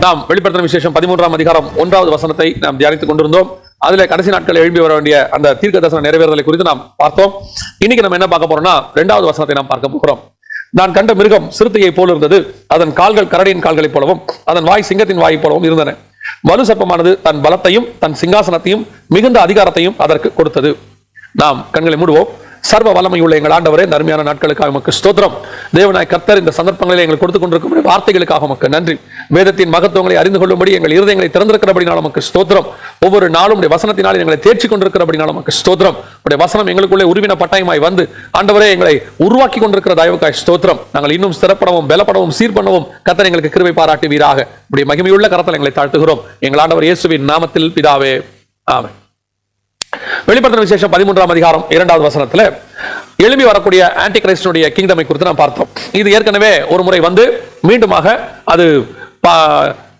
நாம் வெளிப்படுத்தின விசேஷம் 13ஆம் அதிகாரம் 1வது வசனத்தை நாம் தியானித்துக் கொண்டிருந்தோம். அதில் கடைசி நாட்களில் எழுப்பி வர வேண்டிய அந்த தீர்க்க தரிசன நிறைவேறுதலை குறித்து நாம் பார்த்தோம். இன்னைக்கு நம்ம என்ன பார்க்க போறோம்னா 2வது வசனத்தை நாம் பார்க்க போகிறோம். நான் கண்ட மிருகம் சிறுத்தையை போல இருந்தது, அதன் கால்கள் கரடியின் கால்களைப் போலவும் அதன் வாய் சிங்கத்தின் வாயை போலவும் இருந்தன. வலு சர்ப்பமானது தன் பலத்தையும் தன் சிங்காசனத்தையும் மிகுந்த அதிகாரத்தையும் அதற்கு கொடுத்தது. நாம் கண்களை மூடுவோம். சர்வ வல்லமை உள்ள எங்கள் ஆண்டவரே, அருமையான நாட்களுக்காக உமக்கு ஸ்தோத்திரம். தேவனாய் கர்த்தர் இந்த சந்தர்ப்பங்களில் எங்களுக்கு கொடுத்துக் கொண்டிருக்கும் வார்த்தைகளுக்காக உமக்கு நன்றி. வேதத்தின் மகத்துவங்களை அறிந்து கொள்ளும்படி எங்கள் இருதயங்களை திறந்திருக்கிறபடினாலும் உமக்கு ஸ்தோத்திரம். ஒவ்வொரு நாளும் உடைய வசனத்தினால் எங்களை தேர்ச்சி கொண்டிருக்கிறபடினாலும் உமக்கு ஸ்தோத்திரம். உடைய வசனம் எங்களுக்குள்ளே உருவின பட்டாயமாய் வந்து ஆண்டவரே எங்களை உருவாக்கி கொண்டிருக்கிற தயவுக்காய் ஸ்தோத்திரம். நாங்கள் இன்னும் ஸ்திரப்படவும் பலப்படவும் சீர் பண்ணவும் கர்த்தர் எங்களுக்கு கிருபை பாராட்டுவீராக. உடைய மகிமையுள்ள கரத்தில் எங்களை தாழ்த்துகிறோம் எங்கள் ஆண்டவர் இயேசுவின் நாமத்தில் பிதாவே, ஆமென். வெளிப்படுத்தின விசேஷம் 13ஆம் அதிகாரம் 2வது வசனத்துல எழும்பி வரக்கூடிய ஆன்டி கிரைஸ்டுடைய கிங்டமை குறித்து நாம் பார்த்தோம். இது ஏற்கனவே ஒரு முறை வந்து மீண்டுமாக அது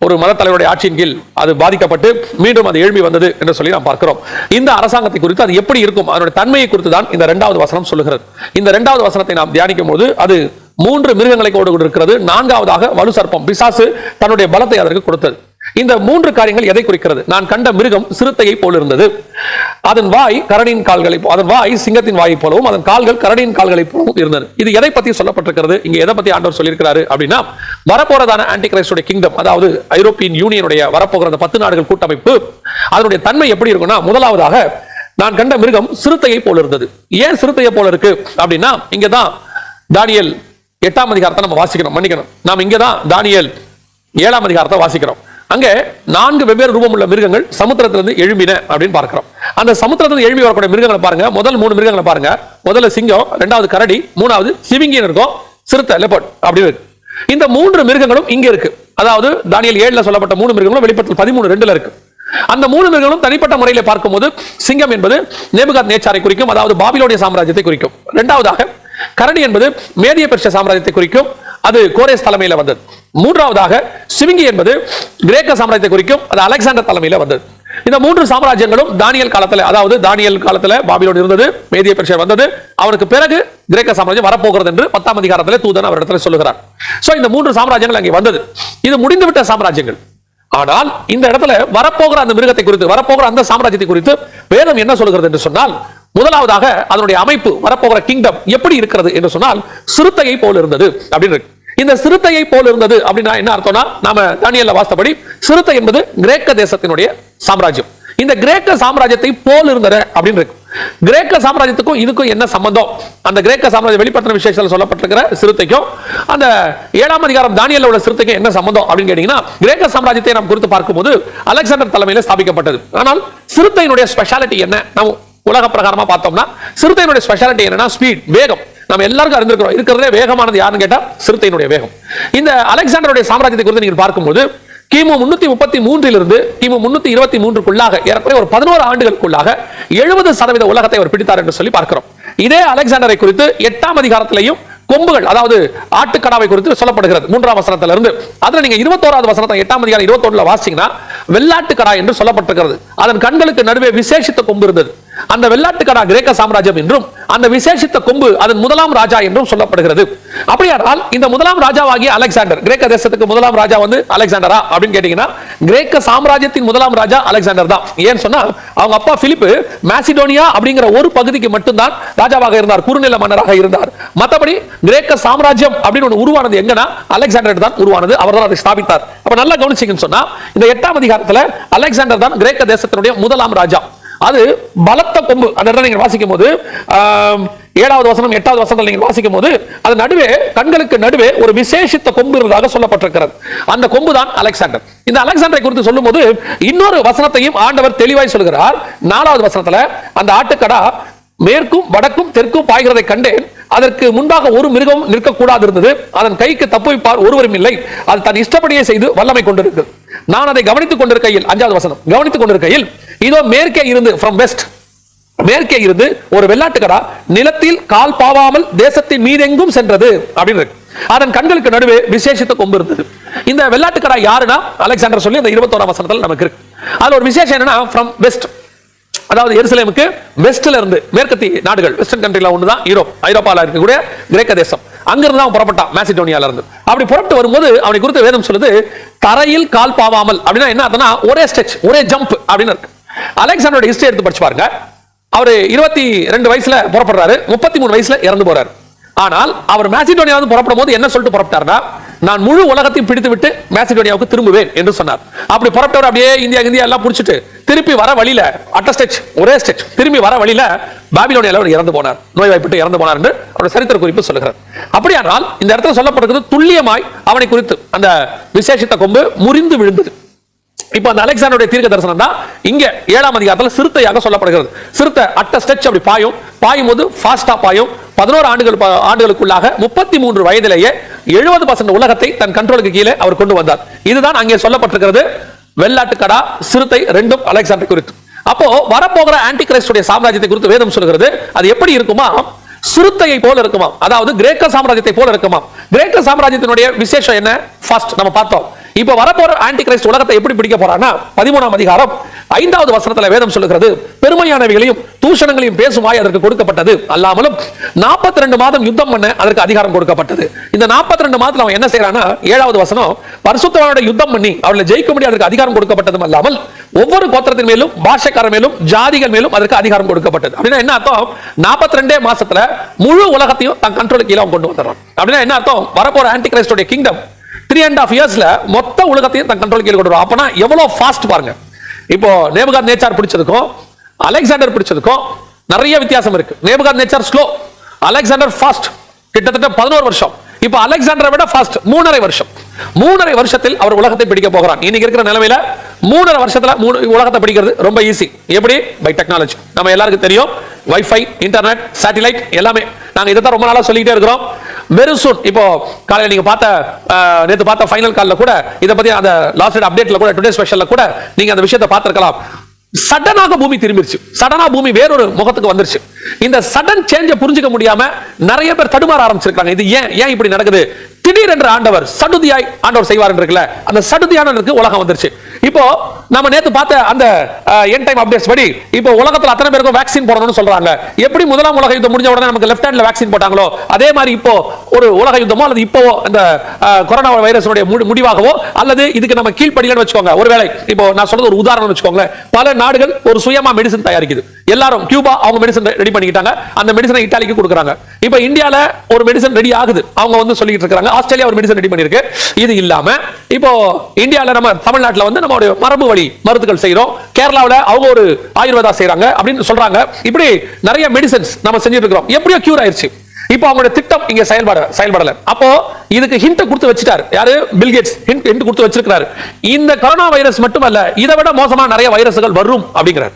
ஒரு மத தலைவருடைய ஆட்சியின் கீழ் அது பாதிக்கப்பட்டு மீண்டும் அது எழும்பி வந்தது என்று சொல்லி நாம் பார்க்கிறோம். இந்த அரசாங்கத்தை குறித்து அது எப்படி இருக்கும், அதனுடைய தன்மையை குறித்து தான் இந்த 2வது வசனம் சொல்லுகிறது. இந்த 2வது வசனத்தை நாம் தியானிக்கும் போது அது 3 மிருகங்களை கொண்டு இருக்கிறது. 4வதாக வலு சர்ப்பம் பிசாசு தன்னுடைய பலத்தை அதற்கு கொடுத்தது. இந்த 3 காரியங்கள் எதை குறிக்கிறது? நான் கண்ட மிருகம் சிறுத்தையை போல இருந்தது, அதன் வாய் கரடியின் கால்களை, அதன் வாய் சிங்கத்தின் வாயை போலவும் அதன் கால்கள் கரடியின் கால்களை போலவும் இருந்தது. இது எதை பத்தி சொல்லப்பட்டிருக்கிறது? இங்க எதை பத்தி ஆண்டவர் சொல்லியிருக்கிறாரு அப்படின்னா, வரப்போறதான ஆன்டி கிரைஸ்டுடைய கிங்டம், அதாவது ஐரோப்பியன் யூனியனுடைய வரப்போகிற 10 நாடுகள் கூட்டமைப்பு, அதனுடைய தன்மை எப்படி இருக்கும்னா, முதலாவதாக நான் கண்ட மிருகம் சிறுத்தையை போல இருந்தது. ஏன் சிறுத்தையை போல இருக்கு அப்படின்னா, இங்கதான் தானியேல் 8ஆம் அதிகாரத்தை நம்ம வாசிக்கணும், மன்னிக்கணும். நாம் இங்கதான் தானியேல் 7ஆம் அதிகாரத்தை வாசிக்கிறோம். அங்க 4 வெவ்வேறு ரூபம் உள்ள மிருகங்கள் சமுத்திரத்திலிருந்து எழும்பின அப்படின்னு பார்க்கிறோம். அந்த சமுத்திரத்திலிருந்து எழும்பி வரக்கூடிய மிருகங்களை பாருங்க. முதல் 3 மிருகங்களை பாருங்க. முதல்ல சிங்கம், 2வது கரடி, 3வது சிவிங்கின்னு இருக்கும், சிறுத்தை லெப்பர்ட் அப்படி இருக்கு. இந்த 3 மிருகங்களும் இங்க இருக்கு. அதாவது தானியேல் 7ல சொல்லப்பட்ட 3 மிருகங்களும் வெளிப்படுத்தல் 13:2ல இருக்கு. அந்த 3 மிருகங்களும் தனிப்பட்ட முறையில் பார்க்கும்போது சிங்கம் என்பது நேபுகாத்நேச்சாரை குறிக்கும், அதாவது பாபிலோனிய சாம்ராஜ்யத்தை குறிக்கும். 2வதாக கரடி என்பது மேதிய பெர்ஷிய சாம்ராஜ்யத்தை குறிக்கும், அது கோரேஸ் தலைமையில வந்தது. 3வதாக சிவிங்கி என்பது கிரேக்க சாம்ராஜ்யத்தை குறிக்கும், அது அலெக்சாண்டர் தலைமையில வந்தது. இந்த 3 சாம்ராஜ்யங்களும் தானியேல் காலத்துல, அதாவது தானியேல் காலத்துல பாபிலோன் இருந்தது, மேதிய பெர்ஷியா வந்தது, அவருக்கு பிறகு கிரேக்க சாம்ராஜ்யம் வரப்போகிறது என்று 10ஆம் அதிகாரத்திலே தூதன் அவரிடத்தில் சொல்லுகிறார். சோ இந்த 3 சாம்ராஜ்யங்கள் அங்கே வந்தது. இது முடிந்துவிட்ட சாம்ராஜ்யங்கள். ஆனால் இந்த இடத்துல வரப்போகிற அந்த மிருகத்தை குறித்து, வரப்போகிற அந்த சாம்ராஜ்யத்தை குறித்து வேதம் என்ன சொல்கிறது என்று சொன்னால், முதலாவதாக அதனுடைய அமைப்பு, வரப்போகிற கிங்டம் எப்படி இருக்கிறது என்று சொன்னால், சிறுத்தையை போல இருந்தது அப்படின்னு இருக்கு. இந்த சிறுத்தையை போல இருந்தது அப்படின்னா என்ன அர்த்தம்னா, நாம தானியேல்ல வாசித்தபடி சிறுத்தை என்பது கிரேக்க தேசத்தினுடைய சாம்ராஜ்யம். இந்த கிரேக்க சாம்ராஜ்யத்தை போல இருந்தது அப்படின்னு இருக்கு. கிரேக்க சாம்ராஜ்யத்துக்கும் இதுக்கும் என்ன சம்பந்தம்? அந்த கிரேக்க சாம்ராஜ்யம் வெளிப்படுத்தின விசேஷத்தில் சொல்லப்பட்டிருக்கிற சிறுத்தைக்கும் அந்த 7ஆம் அதிகாரம் தானியேல்ல உள்ள சிறுத்தைக்கும் என்ன சம்பந்தம் அப்படின்னு கேட்டீங்கன்னா, கிரேக்க சாம்ராஜ்யத்தை நாம் குறித்து பார்க்கும்போது அலெக்சாண்டர் தலைமையில் ஸ்தாபிக்கப்பட்டது. ஆனால் சிறுத்தையினுடைய ஸ்பெஷாலிட்டி என்ன? நாம் உலக பிரகாரமா பார்த்தோம்னா சிறுத்தையினுடைய ஸ்பெஷாலிட்டி என்னன்னா ஸ்பீட், வேகம். நம்ம எல்லாருக்கும் அறிந்திருக்கிறோம், இருக்கிறதே வேகமானது யாருன்னு கேட்டா சிறுத்தையினுடைய வேகம். இந்த அலெக்சாண்டருடைய சாம்ராஜ்யத்தை குறித்து நீங்கள் பார்க்கும்போது கிமு 333 கிமு 323 ஏறக்குறைய ஒரு 11 ஆண்டுகளுக்குள்ளாக 70% உலகத்தை அவர் பிடித்தார் என்று சொல்லி பார்க்கிறோம். இதே அலெக்சாண்டரை குறித்து 8ஆம் அதிகாரத்திலையும் கொம்புகள், அதாவது ஆட்டுக்கடாவை குறித்து சொல்லப்படுகிறது 3ஆம் வசனத்திலிருந்து. அதுல நீங்க 21வது வசனத்தை 8ஆம் அதிகாரம் 21ல வாசிச்சீங்கன்னா வெள்ளாட்டுக்கடா என்று சொல்லப்பட்டிருக்கிறது. அதன் கண்களுக்கு நடுவே விசேஷித்த கொம்பு இருந்தது. அந்த வெள்ளாட்டுக்கடா கிரேக்க சாம்ராஜ்யம் என்றும் அந்த விசேஷித்த கொம்பு அதன் முதலாம் ராஜா என்றும் சொல்லப்படுகிறது. அப்படியானால் இந்த முதலாம் ராஜாவாகிய அலெக்சாண்டர், கிரேக்க தேசத்துக்கு முதலாம் ராஜா வந்து அலெக்சாண்டரா அப்படின்னு கேட்டீங்கன்னா, கிரேக்க சாம்ராஜ்யத்தின் முதலாம் ராஜா அலெக்சாண்டர் தான். ஏன்னு சொன்னா அவங்க அப்பா பிலிப்பு மாசிடோனியா அப்படிங்கிற ஒரு பகுதிக்கு மட்டும்தான் ராஜாவாக இருந்தார், குறுநில மன்னராக இருந்தார். மற்றபடி கிரேக்க சாம்ராஜ்யம் அப்படின்னு ஒன்று உருவானது எங்கன்னா அலெக்சாண்டர் தான் உருவானது, அவர் தான் அதை ஸ்தாபித்தார். அப்ப நல்லா கவனிச்சீங்கன்னு சொன்னா இந்த 8ஆம் அதிகாரத்துல அலெக்சாண்டர் தான் கிரேக்க தேசத்தினுடைய முதலாம் ராஜா. அது பலத்த கொம்பு. அந்த இடத்துல நீங்க வாசிக்கும் போது 7வது வசனம் 8வது வசனத்தில் நீங்கள் வாசிக்கும் போது அது நடுவே, கண்களுக்கு நடுவே ஒரு விசேஷித்த கொம்பு இருந்ததாக சொல்லப்பட்டிருக்கிறது. அந்த கொம்பு தான் அலெக்சாண்டர். இந்த அலெக்சாண்டரை குறித்து சொல்லும் போது இன்னொரு வசனத்தையும் ஆண்டவர் தெளிவாய் சொல்கிறார். 4வது வசனத்துல அந்த ஆட்டுக்கடா மேற்கும் வடக்கும் தெற்கும் பாய்கிறதை கண்டேன். அதற்கு முன்பாக ஒரு மிருகம் நிற்கக்கூடாது இருந்தது. அதன் கைக்கு தப்புவிப்பார் ஒருவரும் இல்லை. அது தன் இஷ்டப்படியே செய்து வல்லமை கொண்டிருக்கு. நான் அதை கவனித்துக் கொண்டிருக்கையில், 5வது வசனம், கவனித்துக் கொண்டிருக்கையில் இதோ மேற்கே இருந்து, ஃப்ரம் வெஸ்ட், மேற்கே இருந்து ஒரு வெள்ளாட்டுக்கடா நிலத்தில் கால் பாவாமல் தேசத்தின் மீதெங்கும் சென்றது அப்படின்னு இருக்கு. அதன் கண்களுக்கு நடுவே விசேஷித்த கொம்பு இருந்தது. இந்த வெள்ளாட்டுக்கடா யாருன்னா அலெக்சாண்டர் சொல்லி இந்த 21ஆம் வசனத்தில் நமக்கு இருக்கு. அதுல ஒரு விசேஷம் என்னன்னா, ஃப்ரம் வெஸ்ட், அதாவது எருசலேமுக்கு வெஸ்ட்ல இருந்து, மேற்கத்திய நாடுகள், வெஸ்டர்ன் கண்ட்ரில ஒண்ணுதான் ஐரோப்பால இருக்கக்கூடிய கிரேக்க தேசம். அங்கிருந்து அவன் புறப்பட்டான், மாசிடோனியால இருந்து. அப்படி புறப்பட்டு வரும்போது அவனை குறித்து வேதம் சொல்லுது, தரையில் கால் பாவாமல் அப்படின்னா என்ன அர்த்தம்னா ஒரே ஸ்டெச் ஒரே ஜம்ப் அப்படின்னு இருக்கு. அலெக்சாண்டரோட ஹிஸ்டரி எடுத்து படிச்சு பாருங்க. அவர் 22 வயசுல புறப்படுறாரு, 33 வயசுல இறந்து போறாரு. ஆனால் அவர் மேசிடோனியா வந்து புறப்படும் போது என்ன சொல்லிட்டு புறப்பட்டார்னா, நான் முழு உலகத்தையும் பிடித்து விட்டு மேசிடோனியாவுக்கு திரும்புவேன் என்று சொன்னார். அப்படி புறப்பட்டவர் அப்படியே இந்தியா எல்லாம் பிடிச்சிட்டு திருப்பி வர வழியில ஒரே ஸ்டெச் திரும்பி வர வழியில பாபிலோனியால அவர் இறந்து போனார், நோய்வாய்ப்பட்டு இறந்து போனார் என்று அவருடைய சரித்திர குறிப்பு சொல்லுகிறார். அப்படியானால் இந்த இடத்துல சொல்லப்படுகிறது துல்லியமாய் அவனை குறித்து அந்த விசேஷித்த கொம்பு முறிந்து விழுந்தது. இப்ப அந்த அலெக்சாண்டருடைய தீர்க்க தரிசனம் தான் இங்க 7ஆம் அதிகாரத்தில் சிறுத்தையாக சொல்லப்படுகிறது. சிறுத்தை அட்ட ஸ்டெச் அப்படி பாயும் போது ஃபாஸ்டா பாயும். 11 ஆண்டுகளுக்குள்ளாக 33 வயதிலேயே 70% உலகத்தை தன் கண்ட்ரோலுக்கு கீழே அவர் கொண்டு வந்தார். இதுதான் அங்கே சொல்லப்பட்டிருக்கிறது. வெள்ளாட்டுக்கடா சிறுத்தை ரெண்டும் அலெக்சாண்டர் குறித்து. அப்போ வரப்போகிற ஆன்டி கிரைஸ்டுடைய சாம்ராஜ்யத்தை குறித்து வேதம் சொல்கிறது. அது எப்படி இருக்குமா? சிறுத்தையை போல இருக்குமா, அதாவது கிரேக்க சாம்ராஜ்யத்தை போல இருக்குமா. கிரேக்க சாம்ராஜ்யத்தினுடைய விசேஷம் என்ன? ஃபர்ஸ்ட் நம்ம பார்த்தோம். இப்ப வரப்போற ஆன்டி கிரைஸ்ட் உலகத்தை எப்படி பிடிக்க போறானா 13ஆம் அதிகாரம் 5வது வசனத்துல வேதம் சொல்லுகிறது, பெருமையானவைகளையும் தூஷணங்களையும் பேசுமாய் அதற்கு கொடுக்கப்பட்டது, அல்லாமலும் 42 மாதம் யுத்தம் பண்ண அதற்கு அதிகாரம் கொடுக்கப்பட்டது. இந்த 42 மாதத்துல அவன் என்ன செய்யறானா, 7வது வசனம், பரிசுத்தவானோட யுத்தம் பண்ணி அவர்களை ஜெயிக்க முடியாது அதற்கு அதிகாரம் கொடுக்கப்பட்டதும் அல்லாமல் ஒவ்வொரு கோத்திரத்தின் மேலும் பாஷைக்காரர் மேலும் ஜாதிகள் மேலும் அதற்கு அதிகாரம் கொடுக்கப்பட்டது. அப்படின்னா என்ன அர்த்தம்? 42 மாசத்துல முழு உலகத்தையும் தன் கண்ட்ரோலுக்கு கீழே கொண்டு வந்துடுறான். அப்படின்னா என்ன அர்த்தம்? வரப்போற ஆன்டி கிரைஸ்டோட கிங்டம் 3.5 இயர்ஸ்ல மொத்த உலகத்தையும் தன் கண்ட்ரோல் கீழே கொண்டு வரும். அப்பனா எவ்வளவு ஃபாஸ்ட் பாருங்க. இப்போ நேபுகாத்நேச்சார் பிடிச்சதுக்கும் அலெக்சாண்டர் பிடிச்சதுக்கும் நிறைய வித்தியாசம் இருக்கு. Nebuchadnezzar slow, Alexander fast. கிட்டத்தட்ட 11 வருஷம். இப்போ அலெக்சாண்டரை விட ஃபாஸ்ட் 3.5 வருஷம். 3.5 வருஷத்தில் அவர் உலகத்தை பிடிக்க போகிறான். இன்னைக்கு இருக்கிற நிலைமையில 3.5 வருஷத்துல உலகத்தை பிடிக்கிறது ரொம்ப ஈஸி. எப்படி? By technology. நம்ம எல்லாருக்கும் தெரியும், வைஃபை, இன்டர்நெட், சேட்டலைட் எல்லாமே. நாங்க இதை தான் ரொம்ப நாளா சொல்லிக்கிட்டே இருக்கிறோம். Very soon. இப்போ காலையில நீங்க நேத்து பார்த்த ஃபைனல் கால்ல கூட இதை பத்தி அந்த லாஸ்ட் அப்டேட்ல கூட டுடே ஸ்பெஷல்ல கூட நீங்க அந்த விஷயத்தை பார்த்திருக்கலாம். சடனாக பூமி திரும்பிருச்சு. சடனா பூமி வேறொரு முகத்துக்கு வந்துருச்சு. இந்த சடன் சேஞ்ச புரிஞ்சுக்க முடியாம நிறைய பேர் தடுமாற ஆரம்பிச்சிருக்காங்க. இது ஏன் இப்படி நடக்குது? திடீரென்று ஆண்டவர் சடுதியாய் ஆண்டவர் செய்வார் இருக்குல்ல, அந்த சடுதியானதுக்கு உலகம் வந்துருச்சு. இப்போ நம்ம நேத்து பார்த்த அந்த எண்ட் டைம் அப்டேட்ஸ் படி இப்போ உலகத்துல அத்தனை பேருக்கும் வேக்சின் போடணும்னு சொல்றாங்க. எப்படி முதலாம் உலக யுத்தம் முடிஞ்ச உடனே நமக்கு லெஃப்ட் ஹேண்ட்ல வேக்சின் போட்டாங்களோ அதே மாதிரி இப்போ ஒரு உலக யுத்தமோ அல்லது இப்போ இந்த கொரோனா வைரஸோட முடிவாகவோ அல்லது இதுக்கு நம்ம கீழ்ப்படியலன்னு வச்சுக்கோங்க. ஒருவேளை இப்போ நான் சொல்றது ஒரு உதாரணம் வச்சுக்கோங்க. பல நாடுகள் ஒரு சுயமா மெடிசன் தயாரிக்குது. எல்லாரும் கியூபா அவங்க மெடிசன் ரெடி பண்ணிக்கிட்டாங்க. அந்த மெடிசனை இத்தாலிக்கு கொடுக்குறாங்க. இப்போ இந்தியால ஒரு மெடிசன் ரெடி ஆகுது. அவங்க வந்து சொல்லிட்டு இருக்காங்க. ஆஸ்திரேலியா ஒரு மெடிசன் ரெடி பண்ணிருக்கு. இது இல்லாம இப்போ இந்தியால நம்ம தமிழ்நாட்டில் வந்து நம்மளுடைய மரபு வழி மருந்துகள் செய்யறோம். கேரளாவில் அவங்க ஒரு ஆயுர்வேதா செய்யறாங்க அப்படின்னு சொல்றாங்க. இப்படி நிறைய மெடிசன்ஸ் நம்ம செஞ்சுட்டு இருக்கிறோம். எப்படியோ கியூர் ஆயிருச்சு. இப்போ அவங்களுடைய திட்டம் இங்க செயல்படல. அப்போ இதுக்கு ஹிண்ட் கொடுத்து வச்சிட்டாரு யாரு? பில் கேட்ஸ் ஹிண்ட் கொடுத்து வச்சிருக்காரு. இந்த கொரோனா வைரஸ் மட்டுமல்ல, இதை விட மோசமா நிறைய வைரஸ்கள் வரும் அப்படிங்கிறார்.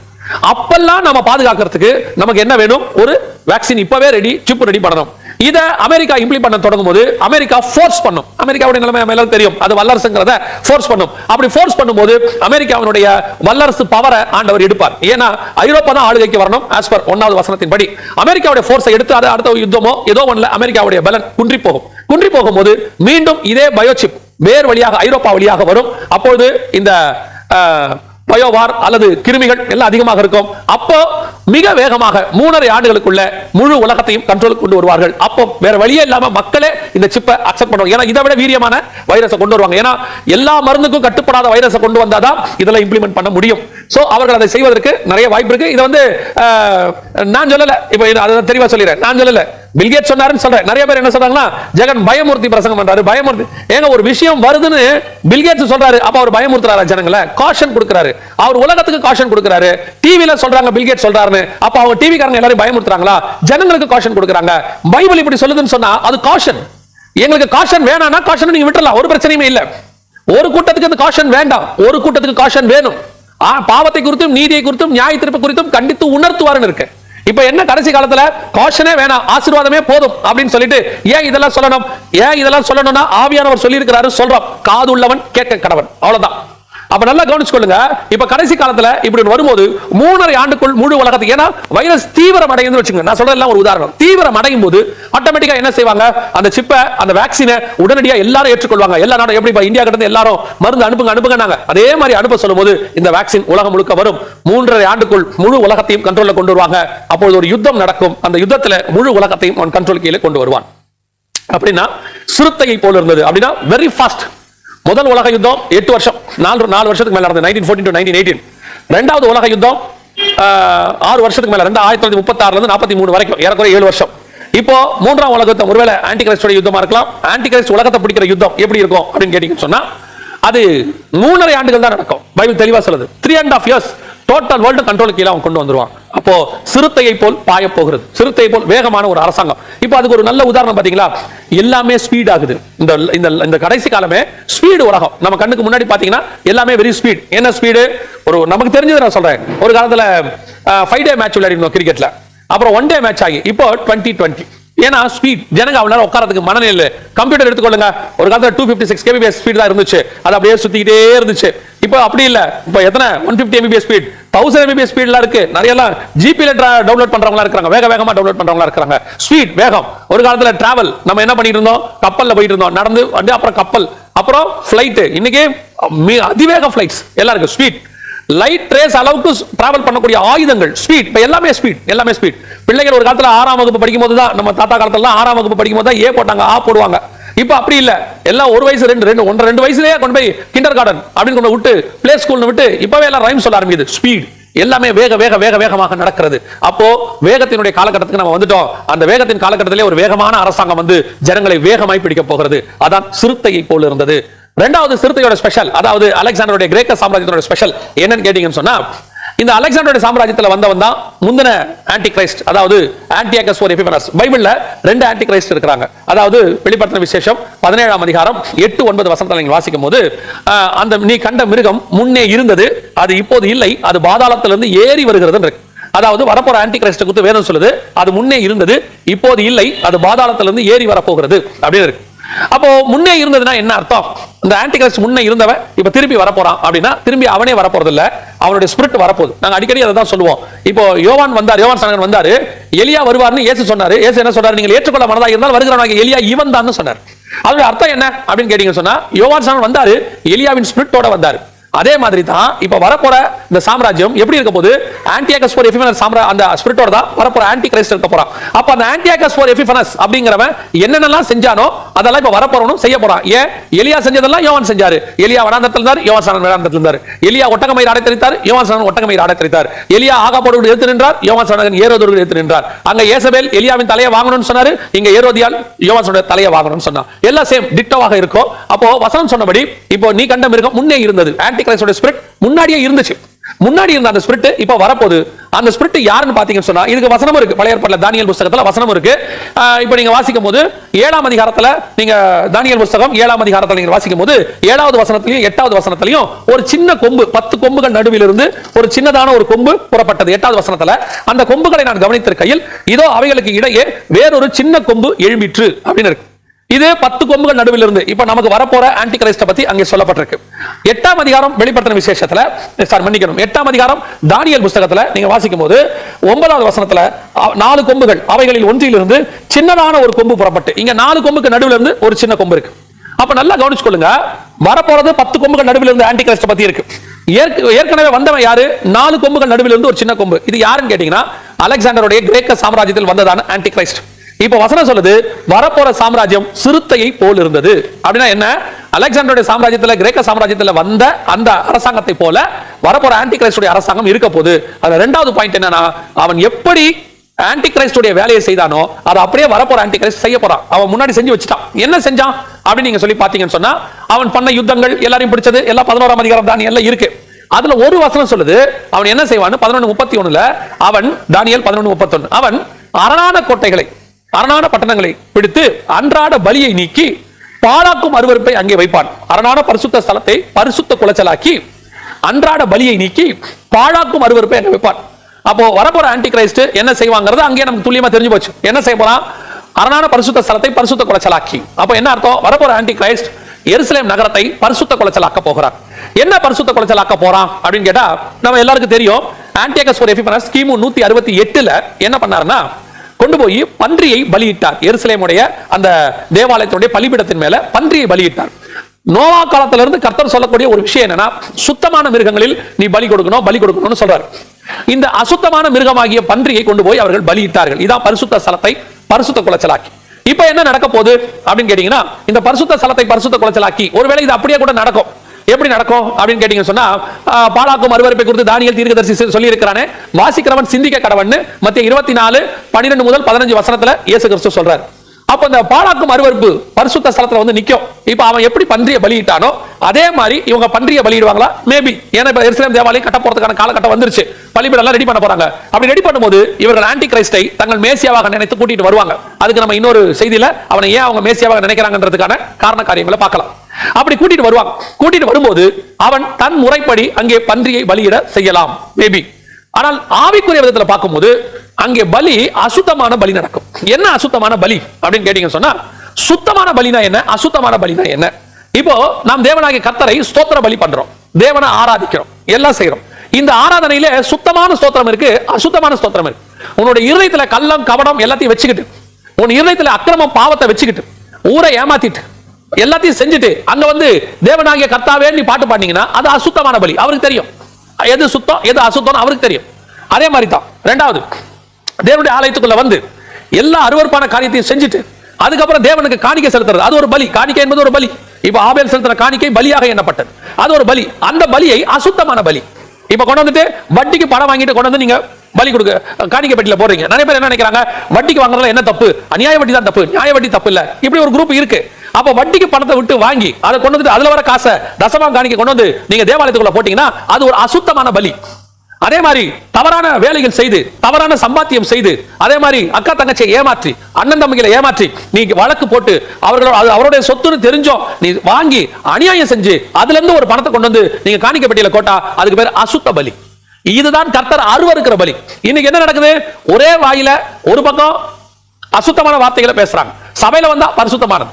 அப்பெல்லாம் நம்ம பாதுகாக்கிறதுக்கு நமக்கு என்ன வேணும்? ஒரு வேக்சின் இப்பவே ரெடி, சிப் ரெடி பண்ணணும். இத அமெரிக்கா இம்ப்ளிமெண்ட் பண்ண தொடங்கும் போது அமெரிக்கா ஃபோர்ஸ் பண்ணும். அமெரிக்காவுடைய நிலைமை எல்லாரும் தெரியும். அது வல்லரசுங்கிறத ஃபோர்ஸ் பண்ணும். அப்படி ஃபோர்ஸ் பண்ணும்போது அமெரிக்காவினுடைய வல்லரசு பவரை ஆண்டவர் எடுப்பார். ஏன்னா ஐரோப்பா தான் ஆளுகைக்கு வரணும். ஆஸ் பர் 1வது வசனத்தின் படி அமெரிக்காவுடைய ஃபோர்ஸை எடுத்து அது அடுத்த யுத்தமோ ஏதோ ஒண்ணுல அமெரிக்காவுடைய பலன் குன்றி போகும். குன்றி போகும்போது மீண்டும் இதே பயோசிப் வேறு வழியாக ஐரோப்பா வழியாக வரும். அப்பொழுது இந்த பயோவார் அல்லது கிருமிகள் எல்லாம் அதிகமாக இருக்கும். அப்போ மிக வேகமாக 3.5 ஆண்டுகளுக்குள்ள முழு உலகத்தையும் கண்ட்ரோலுக்கு கொண்டு வருவார்கள். அப்போ வேற வழியே இல்லாம மக்களே இந்த சிப்பை அக்செப்ட் பண்ணுவாங்க. ஏன்னா இதை விட வீரியமான வைரஸை கொண்டு வருவாங்க. ஏன்னா எல்லா மருந்துக்கும் கட்டுப்படாத வைரஸை கொண்டு வந்தாதான் இதெல்லாம் இம்ப்ளிமெண்ட் பண்ண முடியும். சோ அவர்கள் அதை செய்வதற்கு நிறைய வாய்ப்பு இருக்கு. இதை வந்து நான் சொல்லல, இப்போ அதை தெளிவா சொல்லிடுறேன். நான் சொல்லல, பில் கேட்ஸ் சொன்னாருன்னு சொல்றேன். நிறைய பேர் என்ன சொல்றாங்கன்னா, ஜெகன் பயமுறுத்தி பிரசங்கம் பண்றாரு. பயமுறுத்தி ஏங்க ஒரு விஷயம் வருதுன்னு பில் கேட்ஸ் சொல்றாரு. அப்ப அவர் பயமுறுத்துறாரு ஜனங்களை, காஷன் கொடுக்கிறாரு. அவர் உலகத்துக்கு காஷன் கொடுக்கிறாரு. டிவில சொல்றாங்க பில் கேட்ஸ் சொல்றாருன்னு. அப்ப அவங்க டிவி காரங்க எல்லாரும் பயமுறுத்துறாங்களா? ஜனங்களுக்கு காஷன் கொடுக்கறாங்க. பைபிள் இப்படி சொல்லுதுன்னு சொன்னா அது காஷன். எங்களுக்கு காஷன் வேணாம்னா காஷன் நீங்க விட்டுறலாம், ஒரு பிரச்சனையுமே இல்ல. ஒரு கூட்டத்துக்கு அந்த காஷன் வேண்டாம், ஒரு கூட்டத்துக்கு காஷன் வேணும். பாவத்தை குறித்தும் நீதியை குறித்தும் நியாய தீர்ப்பு குறித்தும் கண்டித்து உணர்த்துவாருன்னு இருக்கு. இப்ப என்ன கடைசி காலத்துல காஷனே வேணாம், ஆசீர்வாதமே போதும் அப்படின்னு சொல்லிட்டு ஏன் இதெல்லாம் சொல்லணும்? ஏன் இதெல்லாம் சொல்லணும்னா ஆவியானவர் சொல்லி இருக்கிறாரு, சொல்றோம். காது உள்ளவன் கேட்க கடவன், அவ்வளவுதான். அப்ப நல்லா கவனிச்சுக்கொள்ளுங்க. இப்ப கடைசி காலத்துல இப்படி வரும்போது 3.5 ஆண்டுக்குள் முழு உலகத்துக்கு, ஏன்னா வைரஸ் தீவிரம் அடையுதுன்னு வச்சுங்க. நான் சொல்றதெல்லாம் ஒரு உதாரணம். தீவிரம் அடையும் போது ஆட்டோமேட்டிக்கா என்ன செய்வாங்க? அந்த சிப்பை, அந்த வேக்சினை உடனடியா எல்லாரும் ஏற்றுக்கொள்வாங்க. எல்லா நாடும் எப்படி இந்தியா கிட்ட எல்லாரும் மருந்து அனுப்புங்க, அதே மாதிரி அனுப்ப சொல்லும் போது இந்த வேக்சின் உலகம் முழுக்க வரும். 3.5 ஆண்டுக்குள் முழு உலகத்தையும் கண்ட்ரோல்ல கொண்டு வருவாங்க. அப்பொழுது ஒரு யுத்தம் நடக்கும். அந்த யுத்தத்துல முழு உலகத்தையும் அவன் கண்ட்ரோல் கீழே கொண்டு வருவான். அப்படின்னா சிறுத்தையை போல இருந்தது. அப்படின்னா வெரி ஃபாஸ்ட். முதல் உலக யுத்தம் 8 வருஷம், 4 வருஷத்துக்கு மேல நடந்தது, 1914 to 1918. இரண்டாவது உலக யுத்தம் 6 வருஷத்துக்கு மேல, 1936 இருந்து 43 வரைக்கும், ஏறக்குறைய 7 வருஷம். இப்போ மூன்றாம் உலக யுத்தம் ஒருவேளை ஆன்டி கிரைஸ்டோட யுத்தமா இருக்கலாம். ஆன்டி கிரைஸ்ட் உலகத்தை பிடிக்கிற யுத்தம் எப்படி இருக்கும் அப்படின்னு கேட்டீங்கன்னு சொன்னா அது 3.5 ஆண்டுகள் தான் நடக்கும். பைபிள் தெளிவா சொல்லுது 3.5 years டோட்டல் வேர்ல்டு கண்ட்ரோலுக்கு கீழே அவன் கொண்டு வந்துருவான். அப்போ சிறுத்தையை போல் பாய போகிறது, சிறுத்தை போல் வேகமான ஒரு அரசாங்கம். இப்போ அதுக்கு ஒரு நல்ல உதாரணம் பாத்தீங்களா, எல்லாமே ஸ்பீட் ஆகுது. இந்த கடைசி காலமே ஸ்பீடு உலகம். நம்ம கண்ணுக்கு முன்னாடி பாத்தீங்கன்னா எல்லாமே வெரி ஸ்பீட். என்ன ஸ்பீடு? ஒரு நமக்கு தெரிஞ்சது நான் சொல்றேன். ஒரு காலத்துல 5 day மேட்ச் விளையாடினோம் கிரிக்கெட்ல, அப்புறம் 1 day மேட்ச் ஆகி இப்போ 2020. ஏன்னா ஸ்பீட், ஜனங்க அவ்வளவு நேரம் உட்காரத்துக்கு மனநிலை. கம்ப்யூட்டர் எடுத்துக்கொள்ளுங்க, ஒரு காலத்துல 256 kbps ஸ்பீட் தான் இருந்துச்சு, அது அப்படியே சுத்திக்கிட்டே இருந்துச்சு. இப்போ அப்படி இல்ல, இப்போ எத்தனை 150 mbps ஸ்பீட், 1000 mbps ஸ்பீட்ல இருக்கு. நிறைய எல்லாம் ஜிபில டவுன்லோட் பண்றவங்களா இருக்காங்க, வேகமா டவுன்லோட் பண்றவங்களா இருக்காங்க. ஸ்பீட், வேகம். ஒரு காலத்துல டிராவல் நம்ம என்ன பண்ணிட்டு இருந்தோம், கப்பல்ல போயிட்டு இருந்தோம், நடந்து வந்து அப்புறம் கப்பல், அப்புறம் ஃபிளைட். இன்னைக்கு அதிவேக ஃபிளைட்ஸ் எல்லாம் இருக்கு. ஸ்பீட், லைட் ரேஸ் அளவுக்கு டிராவல் பண்ணக்கூடிய ஆயுதங்கள், ஸ்பீட். இப்ப எல்லாமே ஸ்பீட். பிள்ளைகள் ஒரு காலத்துல 6ஆம் வகுப்பு படிக்கும் போது தான், நம்ம தாத்தா காலத்துல 6ஆம் வகுப்பு படிக்கும் போது தான் ஏ போட்டாங்க, ஆ போடுவாங்க. இப்ப அப்படி இல்ல, எல்லாம் 1 வயசு 2 வயசுலயே கொண்டு போய் கிண்டர் கார்டன் அப்படின்னு கொண்டு விட்டு பிளே ஸ்கூல்னு விட்டு இப்பவே எல்லாம் ரைம் சொல்ல ஆரம்பிக்குது. ஸ்பீட், எல்லாமே வேகமாக நடக்கிறது. அப்போ வேகத்தினுடைய காலகட்டத்துக்கு நம்ம வந்துட்டோம். அந்த வேகத்தின் காலகட்டத்திலே ஒரு வேகமான அரசாங்கம் வந்து ஜனங்களை வேகமாய் பிடிக்க போகிறது. அதான் சிறுத்தையை போல இருந்தது. இரண்டாவது சிறுத்தையோட ஸ்பெஷல், அதாவது அலெக்சாண்டருடைய கிரேக்க சாம்ராஜ்யத்தோட ஸ்பெஷல் என்னன்னு கேட்டீங்கன்னு சொன்னா, இந்த அலெக்சாண்டருடைய சாம்ராஜ்யத்துல வந்தவன் தான் முந்தின ஆன்டி கிரைஸ்ட், அதாவது ஆன்டியோகஸ் ஓர் எபிஃபனஸ். பைபிள்ல 2 ஆன்டி கிரைஸ்ட் இருக்காங்க. அதாவது வெளிப்படுத்தின விசேஷம் 17ஆம் அதிகாரம் 8-9 வசனங்களை நீங்க வாசிக்கும் போது, அந்த நீ கண்ட மிருகம் முன்னே இருந்தது, அது இப்போது இல்லை, அது பாதாளத்திலிருந்து ஏறி வருகிறது. அதாவது வரப்போற ஆன்டி கிரைஸ்ட் குறித்து வேதம் சொல்லுது, அது முன்னே இருந்தது, இப்போது இல்லை, அது பாதாளத்திலிருந்து ஏறி வரப்போகிறது அப்படின்னு இருக்கு. அப்போ முன்னே இருந்ததுன்னா என்ன அர்த்தம்? இந்த ஆன்டி கிரைஸ்ட் முன்னே இருந்தவன் இப்ப திருப்பி வரப்போறான் அப்படின்னா, திரும்பி அவனே வரப்போறது இல்ல, அவனுடைய ஸ்பிரிட் வரப்போகுது. நாங்க அடிக்கடி அதை தான் சொல்லுவோம். இப்போ யோவான் ஸ்நானகன் வந்தாரு, எலியா வருவார்னு இயேசு சொன்னாரு. இயேசு என்ன சொன்னாரு? நீங்கள் ஏற்றுக்கொள்ள மனதா இருந்தால் வருகிறவனாகிய எலியா இவன் தான் சொன்னார். அதோட அர்த்தம் என்ன அப்படின்னு கேட்டீங்கன்னு சொன்னா, யோவான் ஸ்நானகன் வந்தாரு, எலியாவின் ஸ்பிரிட்டோட வந்தாரு. அதே மாதிரி தான் இப்ப வரப்போற இந்த சாம்ராஜ்யம் எப்படி இருக்க போகுது? ஆன்டியோகஸ் ஓர் எபிஃபனஸ் அந்த ஸ்பிரிட்டோட தான் வரப்போற ஆன்டி கிரைஸ்ட் இருக்க போறான். அப்ப அந்த ஆன்டியோகஸ் ஓர் எபிஃபனஸ் அப்படிங்கிறவன் என்னென்னலாம் செஞ்சானோ அதெல்லாம் இப்ப வரப்போறவனும் செய்ய போறான். ஏன்? எலியா செஞ்சதெல்லாம் யோவான் செஞ்சாரு. எலியா வனாந்தரத்தில் இருந்தார், யோவான் ஸ்நானகன் வனாந்தரத்தில் இருந்தார். எலியா ஒட்டகமயிர் ஆடை தரித்தார், யோவான் ஸ்நானகன் ஒட்டகமயிர் ஆடை தரித்தார். எலியா ஆகாபோடு எதிர்த்து நின்றார், யோவான் ஸ்நானகன் ஏரோதோடு எதிர்த்து நின்றார். அங்க ஏசபேல் எலியாவின் தலையை வாங்கணும்னு சொன்னாரு, இங்க ஏரோதியால் யோவான் ஸ்நானகன் தலையை வாங்கணும்னு சொன்னா. எல்லாம் சேம் டிட்டோவாக இருக்கும். அப்போ வசனம் சொன்னபடி இப்போ நீ கண்ட மிருகம் முன்னே இருந்தது, ஆன்டி கிரைஸ்டோட ஸ்பிரிட் முன்னாடியே இருந்துச்சு. முன்னாடி இருந்த அந்த ஸ்பிரிட் இப்ப வரப்போகுது. அந்த ஸ்பிரிட் யாருன்னு பாத்தீங்கன்னு சொன்னா, இதுக்கு வசனம் இருக்கு. பழைய ஏற்பாட்டுல தானியேல் புத்தகத்துல வசனம் இருக்கு. இப்போ நீங்க வாசிக்கும் போது 7ஆம் அதிகாரத்துல, நீங்க தானியேல் புத்தகம் 7ஆம் அதிகாரத்துல நீங்க வாசிக்கும் போது 7வது வசனத்திலையும் 8வது வசனத்திலையும் ஒரு சின்ன கொம்பு, 10 கொம்புகள் நடுவில் இருந்து ஒரு சின்னதான ஒரு கொம்பு புறப்பட்டது. 8வது வசனத்துல அந்த கொம்புகளை நான் கவனித்திருக்கையில், இதோ அவைகளுக்கு இடையே வேறொரு சின்ன கொம்பு எழும்பிற்று அப்படின்னு இருக்கு. இது 10 கொம்புகள் நடுவில் இருந்து இப்ப நமக்கு வரப்போற ஆன்டி கிரைஸ்ட பத்தி அங்கே சொல்லப்பட்டிருக்கு. 8ஆம் அதிகாரம் வெளிப்படுத்தின விசேஷத்துல, மன்னிக்கணும், 8ஆம் அதிகாரம் தானியேல் புத்தகத்துல நீங்க வாசிக்கும் போது 9வது வசனத்துல 4 கொம்புகள், அவைகளில் ஒன்றிலிருந்து சின்னதான ஒரு கொம்பு புறப்பட்டு, இங்க 4 கொம்புக்கு நடுவில் இருந்து ஒரு சின்ன கொம்பு இருக்கு. அப்ப நல்லா கவனிச்சுக்கொள்ளுங்க, வரப்போறது 10 கொம்புகள் நடுவில் இருந்து ஆன்டி கிரைஸ்ட பத்தி இருக்கு. ஏற்கனவே வந்தவன் யாரு? 4 கொம்புகள் நடுவில் இருந்து ஒரு சின்ன கொம்பு. இது யாருன்னு கேட்டீங்கன்னா, அலெக்சாண்டருடைய கிரேக்க சாம்ராஜ்யத்தில் வந்ததான ஆன்டி கிரைஸ்ட். இப்ப வசனம் சொல்லுது, வரப்போற சாம்ராஜ்யம் சிறுத்தையை போல் இருந்தது. அப்படின்னா என்ன? அலெக்சாண்டருடைய சாம்ராஜ்யத்துல, கிரேக்க சாம்ராஜ்யத்துல வந்த அந்த அரசாங்கத்தை போல வரப்போற ஆன்டி கிரைஸ்டுடைய அரசாங்கம் இருக்க போது. அதுல 2வது பாயிண்ட் என்னன்னா, அவன் எப்படி ஆன்டி கிரைஸ்டுடைய வேலையை செய்தானோ அதை அப்படியே வரப்போற ஆன்டி கிரைஸ்ட் செய்ய போறான். அவன் முன்னாடி செஞ்சு வச்சுட்டான். என்ன செஞ்சான் அப்படின்னு நீங்க சொல்லி பாத்தீங்கன்னு சொன்னா, அவன் பண்ண யுத்தங்கள் எல்லாரையும் பிடிச்சது எல்லாம் 11ஆம் அதிகாரம் தானியேல்ல இருக்கு. அதுல ஒரு வசனம் சொல்லுது, அவன் என்ன செய்வான்னு 11:31 அவன், தானியேல் 11:31, அவன் அரணான கோட்டைகளை, அரணான பட்டணங்களை பிடித்து அன்றாட பலியை நீக்கி பாழாக்கும் அருவருப்பை அங்கே வைப்பான். அரணான பரிசுத்த ஸ்தலத்தை பரிசுத்த குலைச்சலாக்கி அன்றாட பலியை நீக்கி பாழாக்கும் அருவருப்பை அங்கே வைப்பான். அப்போ வரப்போற ஆன்டி கிரைஸ்ட் என்ன செய்வாங்கிறது அங்கே நமக்கு துல்லியமா தெரிஞ்சு போச்சு. என்ன செய்ய போறான்? அரணான பரிசுத்த ஸ்தலத்தை பரிசுத்த குலைச்சலாக்கி. அப்ப என்ன அர்த்தம்? வரப்போற ஆன்டி கிரைஸ்ட் எருசலேம் நகரத்தை பரிசுத்த குலைச்சலாக்க போகிறான். என்ன பரிசுத்த குலைச்சலாக்க போறான் அப்படின்னு கேட்டா, நம்ம எல்லாருக்கும் தெரியும், ஆன்டியோகஸ் ஓர் எபிஃபனஸ் கிமு 168 என்ன பண்ணாருன்னா, கொண்டு போய் பன்றியை பலியிட்டார். எருசலேமுடைய அந்த தேவாலயத்தினுடைய பலிபீடத்தின் மேல பன்றியை பலியிட்டார். நோவா காலத்திலிருந்து கர்த்தர் சொல்லக்கூடிய ஒரு விஷயம் என்னன்னா, சுத்தமான மிருகங்களில் நீ பலி கொடுக்கணும்னு சொல்றாரு. இந்த அசுத்தமான மிருகமாகிய பன்றியை கொண்டு போய் அவர்கள் பலியிட்டார்கள். இதான் பரிசுத்த ஸ்தலத்தை பரிசுத்த குலைச்சலாக்கி. இப்ப என்ன நடக்க போகுது அப்படின்னு கேட்டீங்கன்னா, இந்த பரிசுத்த ஸ்தலத்தை பரிசுத்த குலைச்சலாக்கி, ஒருவேளை இது அப்படியே கூட நடக்கும். எப்படி நடக்கும் அப்படின்னு கேட்டீங்கன்னு சொன்னா, பாலாக்கும் அருவருப்பை குறித்து தானியேல் தீர்க்கதரிசி சொல்லி இருக்கிறானே, வாசிக்கிறவன் சிந்திக்க கடவன்னு மத்திய 24:12 முதல் 15 வசனத்துல இயேசு கிறிஸ்து சொல்றாரு. அப்ப இந்த பாலாக்கும் அருவருப்பு பரிசுத்த ஸ்தலத்துல வந்து நிக்கும். இப்ப அவன் எப்படி பன்றியை பலியிட்டானோ அதே மாதிரி இவங்க பன்றியை பலியிடுவாங்களா? மேபி. ஏன்னா இப்ப எருசலேம் தேவாலயம் கட்ட போறதுக்கான காலகட்டம் வந்துருச்சு. பலிபீடம் ரெடி பண்ண போறாங்க. அப்படி ரெடி பண்ணும்போது இவர்கள் ஆன்டி கிரைஸ்டை தங்கள் மேசியாவாக நினைத்து கூட்டிட்டு வருவாங்க. அதுக்கு நம்ம இன்னொரு செய்தியில அவனை ஏன் அவங்க மேசியாவாக நினைக்கிறாங்கன்றதுக்கான காரண காரியங்களை பார்க்கலாம். அப்படி கூட்டிட்டு வருவாங்க. கூட்டிட்டு வரும்போது அவன் தன் முறைப்படி அங்கே பன்றியை பலியிட செய்யலாம், மேபி. ஆனால் ஆவிக்குரிய விதத்தில் பார்க்கும்போது அங்கே பலி அசுத்தமான பலி நடக்கும். என்ன அசுத்தமான பலி அப்படின்னு கேட்டீங்கன்னு சொன்னா, சுத்தமான பலினா என்ன, அசுத்தமான பலினா என்ன? இப்போ நாம் தேவனாகிய கர்த்தரை ஸ்தோத்திர பலி பண்றோம், தேவனை ஆராதிக்கிறோம், எல்லாம் செய்யறோம். இந்த ஆராதனையில சுத்தமான ஸ்தோத்திரம் இருக்கு, அசுத்தமான ஸ்தோத்திரம் இருக்கு. உன்னோட இருதயத்துல கள்ளம் கபடம் எல்லாத்தையும் வச்சுக்கிட்டு, உன் இருதயத்துல அக்கிரமம் பாவத்தை வச்சுக்கிட்டு, ஊரை ஏமாத்திட்டு, எல்லாத்தையும் செஞ்சுட்டு அங்க வந்து தேவனாகிய கர்த்தாவே நீ பாட்டு பாடினீங்கன்னா அது அசுத்தமான பலி. அவருக்கு தெரியும் எது சுத்தம் எது அசுத்தம், அவருக்கு தெரியும். அதே மாதிரி தான் ரெண்டாவது, தேவனுடைய ஆலயத்துக்குள்ள வந்து எல்லா அருவருப்பான காரியத்தையும் செஞ்சுட்டு அதுக்கப்புறம் தேவனுக்கு காணிக்கை செலுத்துறது, அது ஒரு பலி. காணிக்கை என்பது ஒரு பலி. இப்ப ஆபேல் செலுத்தின காணிக்கை பலியாக எண்ணப்பட்டது, அது ஒரு பலி. அந்த பலியை அசுத்தமான பலி. இப்ப கொண்டு வந்துட்டு வட்டிக்கு பணம் வாங்கிட்டு கொண்டு வந்து நீங்க பலி கொடுக்க காணிக்கை பெட்டியில போடுறீங்க. நிறைய பேர் என்ன நினைக்கிறாங்க, வட்டிக்கு வாங்குறதுல என்ன தப்பு, அநியாய வட்டி தான் தப்பு, நியாய வட்டி தப்பு இல்ல. இப்படி ஒரு குரூப் இருக்கு. அப்ப வட்டிக்கு பணத்தை விட்டு வாங்கி அதை கொண்டு வந்து அதுல வர காசை தசமா காணிக்கை கொண்டு வந்து நீங்க தேவாலயத்துக்குள்ள போட்டீங்கன்னா அது ஒரு அசுத்தமான பலி. அதே மாதிரி தவறான வேலைகள் செய்து, தவறான சம்பாத்தியம் செய்து, அதே மாதிரி அக்கா தங்கச்சியை ஏமாற்றி, அண்ணன் தம்பிகளை ஏமாற்றி நீங்க வழக்கு போட்டு அவருடைய சொத்துன்னு தெரிஞ்சோம் நீ வாங்கி அநியாயம் செஞ்சு அதுல இருந்து ஒரு பணத்தை கொண்டு வந்து நீங்க காணிக்கை பெட்டியில கோட்டா அதுக்கு பேர் அசுத்த பலி. இதுதான் கர்த்தர் அருவருக்கிற பலி. இன்னைக்கு என்ன நடக்குது, ஒரே வாயில ஒரு பக்கம் அசுத்தமான வார்த்தைகளை பேசுறாங்க, சபையில வந்தா பரிசுத்தமானது.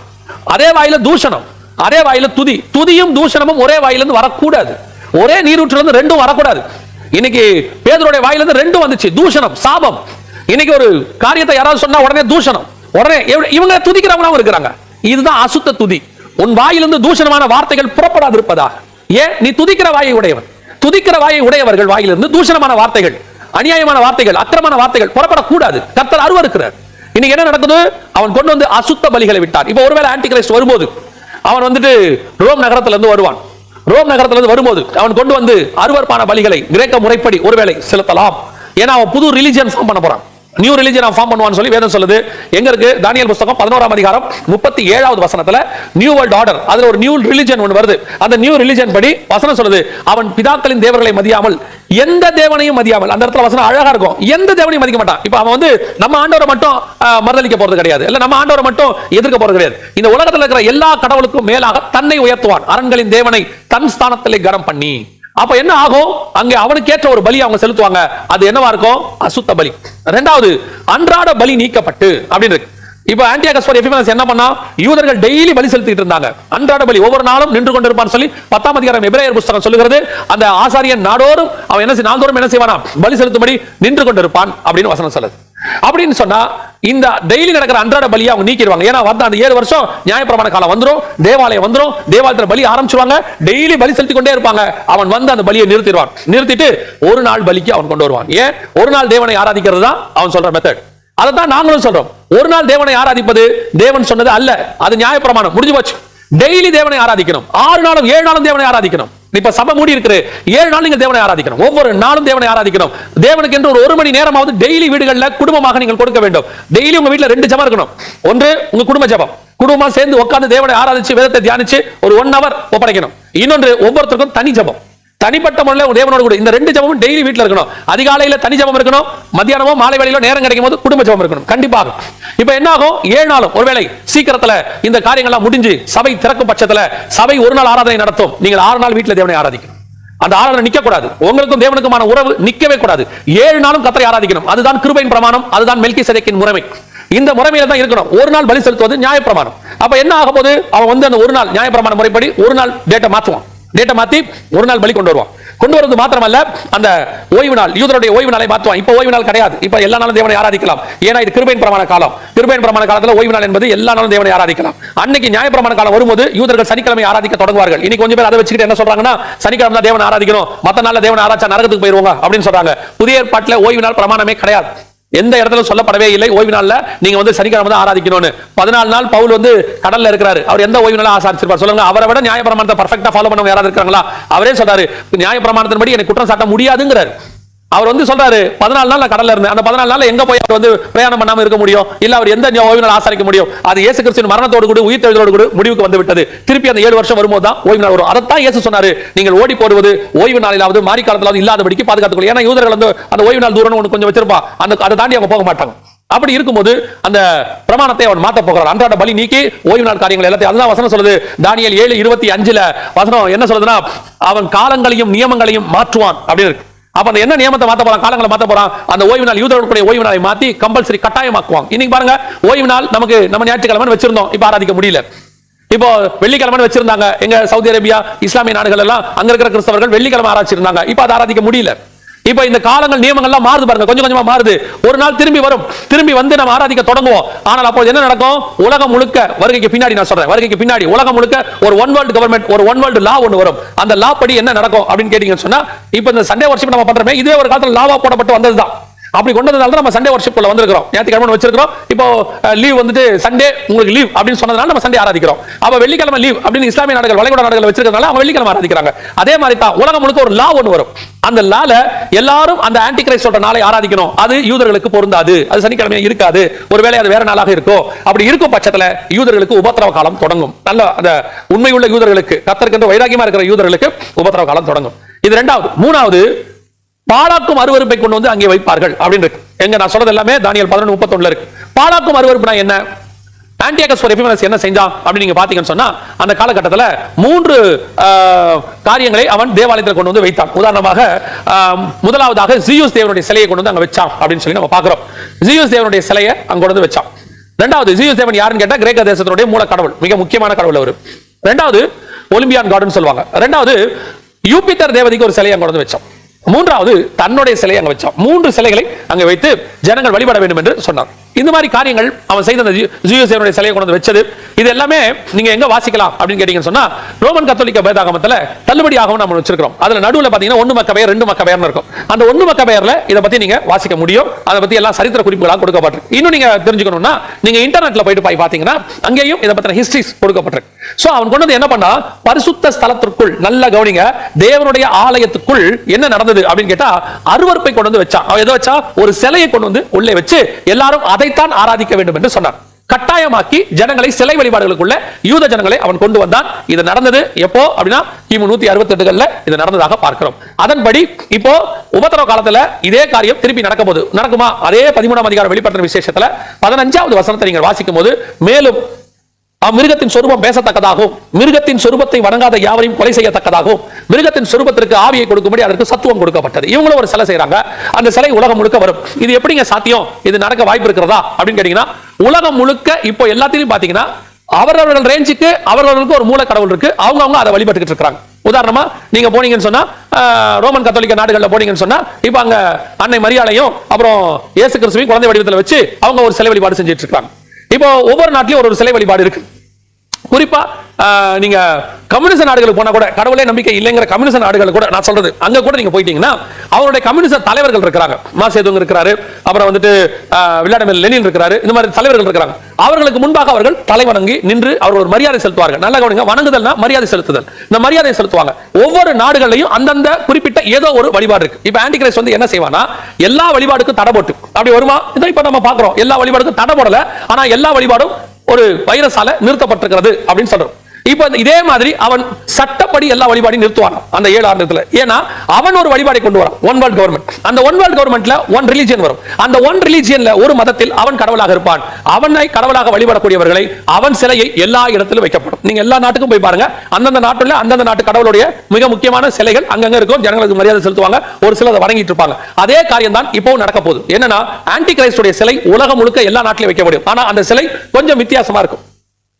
அதே வாயில தூஷணம், அதே வாயில துதி. துதியும் தூஷணமும் ஒரே வாயிலிருந்து வரக்கூடாது, ஒரே நீரூற்றிலிருந்து ரெண்டும் வரக்கூடாது. இன்னைக்கு பேதுருடைய வாயிலிருந்து ரெண்டும் வந்துச்சு, தூஷணம் சாபம். இன்னைக்கு ஒரு காரியத்தை யாராவது சொன்னா உடனே தூஷணம், உடனே இவங்க துதிக்கிறவங்களும் இருக்கிறாங்க. இதுதான் அசுத்த துதி. உன் வாயிலிருந்து தூஷணமான வார்த்தைகள் புறப்படாது இருப்பதாக. ஏன்? நீ துதிக்கிற வாயை உடையவன். துதிக்கிற வாயை உடையவர்கள் வாயிலிருந்து தூஷணமான வார்த்தைகள், அநியாயமான வார்த்தைகள், அக்கிரமான வார்த்தைகள் புறப்படக்கூடாது. கர்த்தர் அருவருக்கிறார். இன்னைக்கு என்ன நடக்குது, அவன் கொண்டு வந்து அசுத்த பலிகளை விட்டார். இப்ப ஒருவேளை ஆன்டி கிரைஸ்ட் வரும்போது அவன் வந்துட்டு ரோம் நகரத்துல இருந்து வருவான். ரோம் நகரத்துல இருந்து வரும்போது அவன் கொண்டு வந்து அருவருப்பான பலிகளை கிரேக்க முறைப்படி ஒருவேளை செலுத்தலாம். ஏன்னா அவன் புது ரிலிஜியன் ஃபார்ம் பண்ண போறான், நியூ ரிலிஜியன் ஃபார்ம் பண்ணுவான்னு சொல்லி வேதம் சொல்லுது. எங்க இருக்கு? தானியேல் புத்தகம் 11ஆம் அதிகாரம் 37வது வசனத்துல நியூ வேர்ல்ட் ஆர்டர், அதுல ஒரு நியூ ரிலிஜியன் ஒன்று வருது. அந்த நியூ ரிலிஜியன் படி வசனம் சொல்லுது, அவன் பிதாக்களின் தேவர்களை மதியாமல் எந்த தேவனையும் மதியாமல். அந்த இடத்துல வசனம் அழகா இருக்கும், எந்த தேவனையும் மதிக்க மாட்டான். இப்ப அவன் வந்து நம்ம ஆண்டவரை மட்டும் மறுதலிக்க போறது கிடையாது, இல்ல நம்ம ஆண்டவரை மட்டும் எதிர்க்க போறது கிடையாது. இந்த உலகத்தில் இருக்கிற எல்லா கடவுளுக்கும் மேலாக தன்னை உயர்த்துவான், அரண்களின் தேவனை தன் ஸ்தானத்திலே கனம் பண்ணி. அப்ப என்ன ஆகும், அங்கே அவனுக்கு ஏற்ற ஒரு பலி அவங்க செலுத்துவாங்க. அது என்னவா இருக்கும்? அசுத்த பலி. இரண்டாவது, அன்றாட பலி நீக்கப்பட்டு அப்படின்னு இருக்கு. இப்ப ஆன்டியோகஸ் எபிஃபனஸ் என்ன பண்ணா, யூதர்கள் டெய்லி பலி செலுத்திட்டு இருந்தாங்க. அன்றாட பலி ஒவ்வொரு நாளும் நின்று கொண்டிருப்பான்னு சொல்லி 10ஆம் அதிகாரம் எபிரேயர் புத்தகம் சொல்லுகிறது. அந்த ஆசாரியன் நாடோறும் அவன் என்ன நாள்தோறும் என்ன செய்வானா, பலி செலுத்தும்படி நின்று கொண்டிருப்பான் அப்படின்னு வசனம் சொல்லுது. அப்படின்னு சொன்னா இந்த டெய்லி நடக்கிற அன்றாட பலியை அவங்க நீக்கிடுவாங்க. ஏன்னா வந்து அந்த 7 வருஷம் நியாயப்பிரமாண காலம் வந்துரும், தேவாலயம் வந்துரும், தேவாலயத்துல பலி ஆரம்பிச்சுவாங்க, டெய்லி பலி செலுத்தி கொண்டே இருப்பாங்க. அவன் வந்து அந்த பலியை நிறுத்திடுவான், நிறுத்திட்டு ஒரு நாள் பலிக்கு அவன் கொண்டு வருவான். ஏன்? ஒரு நாள் தேவனை ஆராதிக்கிறது தான் அவன் சொல்ற மெத்தட். அதைத்தான் நாங்களும் சொல்றோம். ஒரு நாள் தேவனை ஆராதிப்பது தேவன் சொன்னது அல்ல, அது நியாயப்பிரமாணம், முடிஞ்சு போச்சு. டெய்லி தேவனை ஆராதிக்கணும், 6 நாளும் 7 நாளும் தேவனை ஆராதிக்கணும். இப்ப சபை மூடி இருக்கு, 7 நாள் நீங்கள் தேவனை ஆராதிக்கணும், ஒவ்வொரு நாளும் தேவனை ஆராதிக்கணும். தேவனுக்கு என்று ஒரு மணி நேரமாவது டெய்லி வீடுகளில் குடும்பமாக நீங்கள் கொடுக்க வேண்டும். டெய்லி உங்க வீட்டில் 2 ஜெபம் இருக்கணும். ஒன்று உங்க குடும்ப ஜெபம், குடும்பமா சேர்ந்து உட்கார்ந்து தேவனை ஆராதிச்சு வேதத்தை தியானிச்சு ஒரு 1 hour ஒப்படைக்கணும். இன்னொன்று ஒவ்வொருத்தருக்கும் தனி ஜெபம், தனிப்பட்ட முறையில் தேவனோடு கூட. இந்த 2 ஜெபமும் டெய்லி வீட்டில் இருக்கணும். அதிகாலையில தனி ஜெபம் இருக்கணும், மத்தியானமோ மாலை வேளையிலோ நேரம் கிடைக்கும் போது குடும்ப ஜெபம் இருக்கணும் கண்டிப்பாக. இப்ப என்ன ஆகும், 7 நாளும் ஒருவேளை சீக்கிரத்துல இந்த காரியங்கள்லாம் முடிஞ்சு சபை திறக்கும் பட்சத்துல சபை ஒரு நாள் ஆராதனை நடத்தும். நீங்கள் 6 நாள் வீட்டில் தேவனை ஆராதிக்கணும். அந்த ஆராதனை நிக்க கூடாது, உங்களுக்கும் தேவனுக்குமான உறவு நிக்கவே கூடாது. 7 நாளும் கர்த்தரை ஆராதிக்கணும். அதுதான் கிருபையின் பிரமாணம், அதுதான் மெல்கிசேதேக்கின் முறைமை. இந்த முறைமையில தான் இருக்கணும். ஒரு நாள் பலி செலுத்துவது நியாயப்பிரமாணம். அப்ப என்ன ஆக போது, அவன் வந்து அந்த ஒரு நாள் நியாயப்பிரமாண முறைப்படி ஒரு நாள் டேட்டை மாற்றுவான். டேட்டை மாத்தி ஒரு நாள் பலி கொண்டு வருவான். கொண்டு வருவது மாத்திரமல்ல, அந்த ஓய்வு நாள், யூதருடைய ஓய்வு நாளை மாற்றுவான். இப்ப ஓய்வு நாள் கிடையாது, இப்ப எல்லா நாளும் தேவனை ஆராதிக்கலாம். ஏன்னா இது கிருபையின் பிரமாண காலம். கிருபையின் பிரமாண காலத்துல ஓய்வு நாள் என்பது எல்லா நாளும் தேவனை ஆராதிக்கலாம். அன்னைக்கு நியாயப்பிரமாண காலம் வரும்போது யூதர்கள் சனிக்கிழமை ஆராதிக்க தொடங்குவார்கள். இன்னைக்கு கொஞ்சம் பேர் அதை வச்சுக்கிட்டு என்ன சொல்றாங்கன்னா, சனிக்கிழமை தேவனை ஆராதிக்கணும், மத்த நாள்ல தேவனை ஆராய்ச்சா நரகத்துக்கு போயிருவாங்க அப்படின்னு சொல்றாங்க. புதிய ஏற்பாட்டில் ஓய்வு நாள் பிரமாணமே கிடையாது. எந்த இடத்துல சொல்லப்படவே இல்லை ஓய்வு நாள்ல நீங்க வந்து சனிக்கிழமை தான் ஆராதிக்கணும்னு. 14 நாள் பவுல் வந்து கடல்ல இருக்கிறாரு. அவர் எந்த ஓய்வு நாளா ஆசாரிச்சிருப்பார் சொல்லுங்க? அவரை விட நியாயப்பிரமாணத்தை பர்ஃபெக்ட்டா ஃபாலோ பண்ணவங்க யாராவது இருக்காங்களா? அவரே சொல்றாரு நியாயப்பிரமாணத்தின்படி எனக்கு குற்றம் சாட்ட முடியாதுங்கிறார். அவர் வந்து சொல்றாரு 14 நாள் நான் கடல்ல இருந்தேன். அந்த 14 நாள்ல எங்க போய் அவர் வந்து பிரயாணம் பண்ணாம இருக்க முடியும்? இல்ல அவர் எந்த ஓய்வு நாள் ஆசரிக்க முடியும்? அது இயேசு கிறிஸ்துவின் மரணத்தோடு கூட உயிர்த்தெழுதலோடு கூட முடிவுக்கு வந்து விட்டது. திருப்பி அந்த 7 வருஷம் வரும்போது தான் ஓய்வு நாள் வரும். அதைத்தான் இயேசு சொன்னாரு, நீங்கள் ஓடி போடுவது ஓய்வு நாளிலாவது மாறி காலத்திலாவது இல்லாதபடிக்கு பாதுகாத்துக்கொள்ள. ஏன்னா யூதர்கள் வந்து அந்த ஓய்வு நாள் தூரம் ஒன்று கொஞ்சம் வச்சிருப்பா, அந்த அதை தாண்டி அவங்க போக மாட்டாங்க. அப்படி இருக்கும்போது அந்த பிரமாணத்தை அவன் மாத்த போகிறான். அன்றாட பலி நீக்கி ஓய்வு நாள் காரியங்கள் எல்லாத்தையும். அதுதான் வசனம் சொல்லுது. தானியேல் 7:25 வசனம் என்ன சொல்லுதுன்னா, அவன் காலங்களையும் நியமங்களையும் மாற்றுவான் அப்படின்னு இருக்கு. அப்ப அந்த என்ன நியமத்தை மாத்த போறான்? காலங்களை மாத்த போறான். அந்த ஓய்வு நாள் யூதர்களுடைய ஓய்வு நாளை மாத்தி கம்பல்சரி கட்டாயமாக்குவாங்க. இன்னைக்கு பாருங்க, ஓய்வு நாள் நமக்கு நம்ம ஞாயிற்றுக்கிழமை வச்சிருந்தோம், இப்ப ஆராதிக்க முடியல. இப்போ வெள்ளிக்கிழமை வச்சிருந்தாங்க எங்க சவுதி அரேபியா இஸ்லாமிய நாடுகள் எல்லாம், அங்க இருக்கிற கிறிஸ்தவர்கள் வெள்ளிக்கிழமை ஆராய்ச்சிருந்தாங்க. இப்ப அதை ஆராதிக்க முடியல. இப்ப இந்த காலங்கள் நியமங்கள்லாம் மாறுது பாருங்க, கொஞ்சம் கொஞ்சமா மாறுது. ஒரு நாள் திரும்பி வரும், திரும்பி வந்து நம்ம ஆராதிக்க தொடங்குவோம். ஆனால் அப்போ என்ன நடக்கும்? உலகம் முழுக்க வருகைக்கு பின்னாடி, நான் சொல்றேன் வருகைக்கு பின்னாடி உலகம் முழுக்க ஒரு ஒன் வேர்ல்ட் கவர்மெண்ட், ஒரு ஒன் வேர்ல்ட் லா ஒன்று வரும். அந்த லா படி என்ன நடக்கும் அப்படின்னு கேட்டீங்கன்னு சொன்னா, இப்ப இந்த சண்டே வர்ஷிப் நம்ம பண்றோமே, இதுவே ஒரு காலத்துல லாவா போடப்பட்டு வந்ததுதான். அப்படி கொண்டதுனால நம்ம சண்டே வர்ஷிப் குள்ள வந்திருக்கிறோம். ஞாயிற்றுக்கிழமை வச்சிருக்கிறோம். இப்போ லீவ் வந்துட்டு சண்டே உங்களுக்கு லீவ் அப்படின்னு சொன்னதுனால நம்ம சண்டே ஆராதிக்கிறோம். அப்ப வெள்ளிக்கிழமை லீவ் அப்படின்னு இஸ்லாமிய நாடுகள் வளைகுடா நாடுகள் வச்சிருக்கிறதுனால அவங்க வெள்ளிக்கிழமை ஆராதிக்கிறாங்க. அதே மாதிரி தான் உலகம் முழுக்க ஒரு லா ஒன்று வரும். அந்த லால எல்லாரும் அந்த ஆன்டி கிரைஸ்ட் சொல்ற நாளை ஆராதிக்கணும். அது யூதர்களுக்கு பொருந்தாது, அது சனிக்கிழமை இருக்காது, ஒருவேளை அது வேற நாளாக இருக்கும். அப்படி இருக்கும் பட்சத்துல யூதர்களுக்கு உபத்திரவ காலம் தொடங்கும். நல்ல அந்த உண்மையுள்ள யூதர்களுக்கு, கர்த்தருக்கு வைராகியமா இருக்கிற யூதர்களுக்கு உபத்திரவ காலம் தொடங்கும். இது இரண்டாவது. மூணாவது, பாழாக்கும் அருவருப்பை கொண்டு வந்து அங்கே வைப்பார்கள் அப்படின்னு இருக்கு. எங்க நான் சொல்றது எல்லாமே தானியேல் 11:31 இருக்கு. பாழாக்கும் அருவருப்புனா என்ன? ஆன்டியோகஸ் எபிஃபனஸ் என்ன செஞ்சான் அப்படின்னு நீங்க பாத்தீங்கன்னு சொன்னா, அந்த காலகட்டத்தில் 3 காரியங்களை அவன் தேவாலயத்தில் கொண்டு வந்து வைத்தான். உதாரணமாக முதலாவதாக ஜியூஸ் தேவனுடைய சிலையை கொண்டு வந்து அங்க வச்சான் அப்படின்னு சொல்லி நம்ம பாக்குறோம். ஜியூஸ் தேவனுடைய சிலையை அங்க கொண்டு வந்து வச்சான். ரெண்டாவது, ஜியூஸ் தேவன் யாருன்னு கேட்டா கிரேக்க தேசத்தினுடைய மூல கடவுள், மிக முக்கியமான கடவுள் அவர். ரெண்டாவது ஒலிம்பியான் கார்டன் சொல்லுவாங்க. ரெண்டாவது யூபிட்டர் தேவதைக்கு ஒரு சிலையை அங்க கொண்டு வந்து வச்சான். மூன்றாவது தன்னுடைய சிலையை அங்க வச்சான். 3 சிலைகளை அங்க வைத்து ஜனங்கள் வழிபட வேண்டும் என்று சொன்னார். இந்த மாதிரி காரியங்கள் அவன் செய்த அந்த ஜியூஸ் சிலையை கொண்டு வந்து வச்சது, இது எல்லாமே நீங்க எங்க வாசிக்கலாம் அப்படின்னு கேட்டீங்கன்னு சொன்னா, ரோமன் கத்தோலிக்க வேதாகமத்துல தள்ளுபடியாகவும் நம்ம வச்சிருக்கிறோம். அதுல நடுவுல பாத்தீங்கன்னா 1 மக்கபேயர் 2 மக்கபேயர்னு இருக்கும். அந்த 1 மக்கபேயர்ல இத பத்தி நீங்க வாசிக்க முடியும். அதை பத்தி எல்லாம் சரித்திர குறிப்புகளாக கொடுக்கப்பட்டிருக்கு. இன்னும் நீங்க தெரிஞ்சுக்கணும்னா நீங்க இன்டர்நெட்ல போயிட்டு பாத்தீங்கன்னா அங்கேயும் இதை பத்தின ஹிஸ்டரிஸ் கொடுக்கப்பட்டிருக்கு. சோ அவன் கொண்டு வந்து என்ன பண்ணா, பரிசுத்த ஸ்தலத்திற்குள், நல்ல கவனிங்க, தேவனுடைய ஆலயத்துக்குள் என்ன நடந்தது அப்படின்னு கேட்டா, அருவருப்பை கொண்டு வந்து வச்சான். அவன் எதை வச்சா? ஒரு சிலையை கொண்டு வந்து உள்ளே வச்சு எல்லாரும் அதைத்தான் ஆராதிக்க வேண்டும் என்று சொன்னார். கட்டாயமாக்கி ஜனங்களை சிலை வழிபாடுகளுக்குள்ள யூத ஜனங்களை அவன் கொண்டு வந்தான். இது நடந்தது எப்போ அப்படின்னா கிமு 168 இது நடந்ததாக பார்க்கிறோம். அதன்படி இப்போ உபத்திரவ காலத்துல இதே காரியம் திருப்பி நடக்கும் போது நடக்குமா? அதே 13ஆம் அதிகாரம் வெளிப்படுத்தின விசேஷத்துல 15வது வசனத்தை நீங்கள் வாசிக்கும் போது, மேலும் மிருகத்தின் சொரூபம் பேசத்தக்கதாகவும், மிருகத்தின் சொரூபத்தை வணங்காத யாவரையும் கொலை செய்யத்தக்கதாகவும், மிருகத்தின் சொரூபத்திற்கு ஆவியை கொடுக்கும்படி அதற்கு சத்துவம் கொடுக்கப்பட்டது. இவங்களும் ஒரு சிலை செய்யறாங்க. அந்த சிலை உலகம் முழுக்க வரும். இது எப்படிங்க சாத்தியம்? இது நடக்க வாய்ப்பு இருக்கிறதா அப்படின்னு கேட்டீங்கன்னா, உலகம் முழுக்க இப்போ எல்லாத்திலையும் பாத்தீங்கன்னா அவரவர்கள் ரேஞ்சுக்கு அவர்களுக்கு ஒரு மூல கடவுள் இருக்கு. அவங்க அதை வழிபட்டுக்கிட்டு இருக்காங்க. உதாரணமா நீங்க போனீங்கன்னு சொன்னா, ரோமன் கத்தோலிக்க நாடுகள்ல போனீங்கன்னு சொன்னா, இப்ப அங்க அன்னை மரியாளையும் அப்புறம் இயேசு கிறிஸ்துவையும் குழந்தை வடிவத்தில் வச்சு அவங்க ஒரு சிலை வழிபாடு செஞ்சுட்டு இருக்காங்க. இப்போ ஒவ்வொரு நாட்டிலும் ஒரு சிலை வழிபாடு இருக்கு. குறிப்பா நீங்க கம்யூனிஸ்ட் நாடுகளுக்கு போனா கூட, கடவுளே நம்பிக்கை இல்லைங்கிற கம்யூனிஸ்ட் நாடுகள் கூட நான் சொல்றது, அங்க கூட நீங்க போயிட்டீங்கன்னா அவருடைய கம்யூனிஸ்ட் தலைவர்கள் இருக்கிறாங்க. மாசேதுங் இருக்கிறாரு, அப்புறம் வந்துட்டு விளாடிமிர் லெனின் இருக்கிறாரு. இந்த மாதிரி தலைவர்கள் இருக்கிறாங்க. அவர்களுக்கு முன்பாக அவர்கள் தலைவணங்கி நின்று அவர்கள் ஒரு மரியாதை செலுத்துவார்கள். நல்ல கவனிங்க, வணங்குதல்னா மரியாதை செலுத்துதல். இந்த மரியாதை செலுத்துவாங்க. ஒவ்வொரு நாடுகளையும் அந்தந்த குறிப்பிட்ட ஏதோ ஒரு வழிபாடு இருக்கு. இப்ப ஆன்டி கிரைஸ்ட் வந்து என்ன செய்வானா, எல்லா வழிபாடுக்கும் தடை போட்டு அப்படி வருமா? இதை இப்ப நம்ம பாக்குறோம். எல்லா வழிபாடுக்கும் தடை போடல, ஆனா எல்லா வழிபாடும் ஒரு வைரஸால நிறுத்தப்பட்டிருக்கிறது அப்படின்னு சொல்றோம். இப்ப இதே மாதிரி அவன் சட்டப்படி எல்லா வழிபாடையும் நிறுத்துவான் அந்த 7 ஆண்டுல. ஏன்னா அவன் ஒரு வழிபாடை கொண்டு வரான், ஒன் வேர்ல்ட் கவர்மெண்ட். அந்த ஒன் வேர்ல்ட் கவர்மெண்ட்ல ஒன் ரிலிஜியன் வரும். அந்த ஒன் ரிலிஜியன்ல ஒரு மதத்தில் அவன் கடவுளாக இருப்பான். அவனை கடவுளாக வழிபடக்கூடியவர்களை அவன் சிலையை எல்லா இடத்திலும் வைக்கப்படும். நீங்க எல்லா நாட்டுக்கும் போய் பாருங்க, அந்தந்த நாட்டுல அந்தந்த நாட்டு கடவுளுடைய மிக முக்கியமான சிலைகள் அங்கங்க இருக்கும். ஜனங்களுக்கு மரியாதை செலுத்துவாங்க, ஒரு சிலர் அதை வணங்கிட்டு இருப்பாங்க. அதே காரியம் தான் இப்போ நடக்க போகுது. என்னன்னா, ஆன்டி கிரைஸ்டுடைய சிலை உலகம் முழுக்க எல்லா நாட்டிலும் வைக்க முடியும். ஆனா அந்த சிலை கொஞ்சம் வித்தியாசமா இருக்கும்.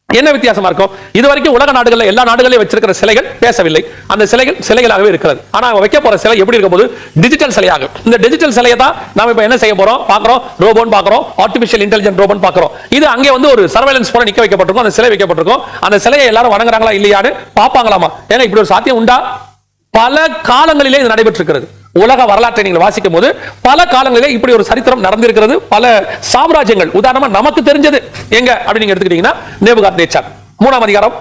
என்ன வித்தியாசமா இருக்கும்? இதுவரைக்கும் உலக நாடுகளில் எல்லா நாடுகளையும் வச்சிருக்கிற சிலைகள் பேசவில்லை. அந்த சிலைகள் சிலைகளாகவே இருக்கிறது. ஆனா வைக்க போற சிலை எப்படி இருக்க போது? டிஜிட்டல் சிலையாக. இந்த டிஜிட்டல் சிலையை தான் நாம இப்ப என்ன செய்ய போறோம்? பாக்குறோம், ரோபோன் பாக்குறோம், ஆர்டிபிஷியல் இன்டெலிஜென்ட் ரோபோன் பாக்குறோம். இது அங்கே வந்து ஒரு சர்வேலன்ஸ் போல நிக்க வைக்கப்பட்டிருக்கும். அந்த சிலை வைக்கப்பட்டிருக்கும். அந்த சிலையை எல்லாரும் வணங்குறாங்களா இல்லையான்னு பாப்பாங்களாமா. ஏன்னா இப்படி ஒரு சாத்தியம் உண்டா? பல காலங்களிலே இது நடைபெற்றிருக்கிறது. உலக வரலாற்றை நீங்கள் வாசிக்கும் போது பல காலங்களிலே இப்படி ஒரு சரித்திரம் நடந்திருக்கிறது. பல சாம்ராஜ்யங்கள், உதாரணமா நமக்கு தெரிஞ்சது எங்க அப்படின்னு நீங்க எடுத்துக்கிட்டீங்கன்னா நேபுகாத்நேச்சார் 3ஆம் அதிகாரம்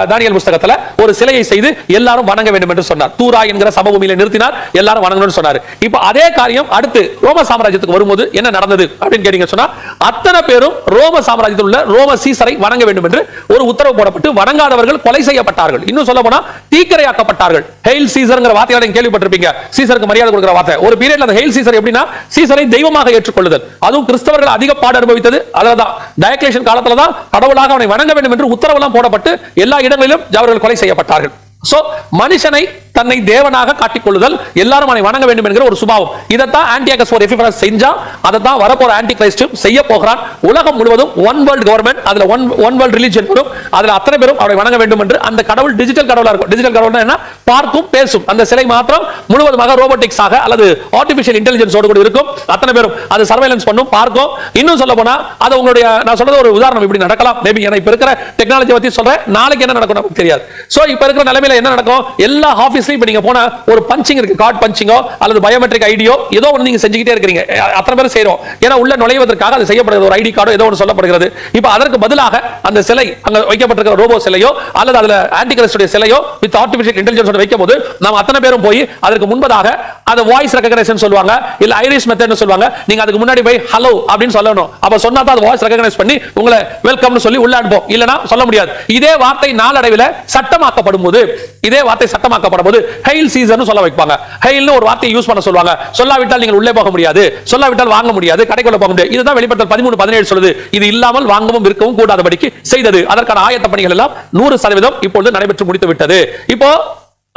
தானியேல் புத்தகத்துல ஒரு சிலையை செய்து எல்லாரும் வணங்க வேண்டும் என்று சொன்னார். தூரா என்கிற சமபூமியில நிறுத்தினார், எல்லாரும் வணங்கணும்னு சொன்னார். இப்ப அதே காரியம் அடுத்து ரோம சாம்ராஜ்யத்துக்கு வரும்போது என்ன நடந்தது அப்படின்னு கேட்டீங்க சொன்னா, அத்தனை பேரும் ரோம சாம்ராஜ்யத்தில் உள்ள ரோம சீசரை வணங்க வேண்டும் என்று ஒரு உத்தரவு போடப்பட்டு வணங்காதவர்கள் கொலை செய்யப்பட்டார்கள். இன்னும் சொல்ல போனா தீக்கிரையாக்கப்பட்டார்கள். ஹெயில் சீசர்ங்கிற வார்த்தையை கேள்விப்பட்டிருப்பீங்க. சீசருக்கு மரியாதை கொடுக்கிற வார்த்தை. ஒரு பீரியட்ல அந்த ஹெயில் சீசர் எப்படின்னா சீசரை தெய்வமாக ஏற்றுக்கொள்ளுதல். அதுவும் கிறிஸ்தவர்கள் அதிக பாடு அனுபவித்தது அதுதான். டயக்லேஷன் காலத்துல தான் கடவுளாக அவனை வணங்க வேண்டும் என்று உத்தரவு போடப்பட்டு எல்லா இடங்களிலும் அவர்கள் கொலை செய்யப்பட்டார்கள். சோ மனுஷனை தன்னை தேவனாக காட்டிக் கொள்ளுதல், எல்லாரும் அவனை வணங்க வேண்டும் என்கிற ஒரு சுபாவம். இதைத்தான் ஆன்டியோகஸ் எபிஃபனஸ் செஞ்சா, அதைத்தான் வரப்போற ஆன்டி கிரைஸ்ட் செய்ய போகிறான். உலகம் முழுவதும் ஒன் வேர்ல்ட் கவர்மெண்ட், அதுல ஒன் வேர்ல்ட் ரிலிஜன் வரும். அதுல அத்தனை பேரும் அவரை வணங்க வேண்டும் என்று அந்த கடவுள் டிஜிட்டல் கடவுளா இருக்கும். டிஜிட்டல் கடவுள்னா என்ன? பார்க்கும் பேசும். அந்த சிலை மாத்திரம் முழுவதுமாக ரோபோட்டிக்ஸ் ஆக அல்லது ஆர்டிபிஷியல் இன்டெலிஜென்ஸ் ஓடு கூட இருக்கும். அத்தனை பேரும் அது சர்வேலன்ஸ் பண்ணும், பார்க்கும். இன்னும் சொல்ல போனா அது உங்களுடைய, நான் சொல்றது ஒரு உதாரணம், இப்படி நடக்கலாம் மேபி. ஏன்னா இப்ப இருக்கிற டெக்னாலஜி பத்தி சொல்றேன், நாளைக்கு என்ன நடக்கும் நமக்கு தெரியாது. சோ இப்ப இருக்கிற நிலைமையில என்ன நடக்கும்? எல்லா ஆபீஸ்லயும் இப்ப நீங்க போனா ஒரு பஞ்சிங் இருக்கு, கார்டு பஞ்சிங்கோ அல்லது பயோமெட்ரிக் ஐடியோ ஏதோ ஒன்று நீங்க செஞ்சுக்கிட்டே இருக்கீங்க. அத்தனை பேர் செய்றோம். ஏன்னா உள்ள நுழைவதற்காக அது செய்யப்படுகிறது. ஒரு ஐடி கார்டோ ஏதோ ஒன்று சொல்லப்படுகிறது. இப்ப அதற்கு பதிலாக அந்த சிலை அங்க வைக்கப்பட்டிருக்கிற ரோபோ சிலையோ அல்லது அதுல ஆன்டிகிரைஸ்ட் சிலையோ வித் ஆர்டிபிஷியல் இன்டெலிஜென்ஸ் வைக்கும்போது நாம் அத்தனை பேரும் போய் அதற்கு முன்பதாக அது வாய்ஸ் ரெகக்னிஷன் சொல்லுவாங்க, இல்ல ஐரிஸ் மெத்தட்னு சொல்லுவாங்க. நீங்க அதுக்கு முன்னாடி போய் ஹலோ அப்படின்னு சொல்லணும். அப்ப சொன்னா தான் அது வாய்ஸ் ரெகக்னைஸ் பண்ணி உங்களை வெல்கம்னு சொல்லி உள்ள அனுப்பும். இல்லனா சொல்ல முடியாது. இதே வார்த்தை நாளடைவில் சட்டமாக்கப்படும் போது, இதே வார்த்தை சட்டமாக்கப்படும் போது ஹெயில் சீசர்னு சொல்ல வைப்பாங்க. ஹெயில்னு ஒரு வார்த்தையை யூஸ் பண்ண சொல்லுவாங்க. சொல்லாவிட்டால் நீங்கள் உள்ளே போக முடியாது, சொல்லாவிட்டால் வாங்க முடியாது, கடைக்குள்ள போக முடியாது. இதுதான் வெளிப்படுத்தல் 13:17 சொல்லுது. இது இல்லாமல் வாங்கவும் விற்கவும் கூடாதபடிக்கு செய்தது. அதற்கான ஆயத்த பணிகள் எல்லாம் 100% இப்பொழுது நடைபெற்று முடித்து விட்டது. இப்போ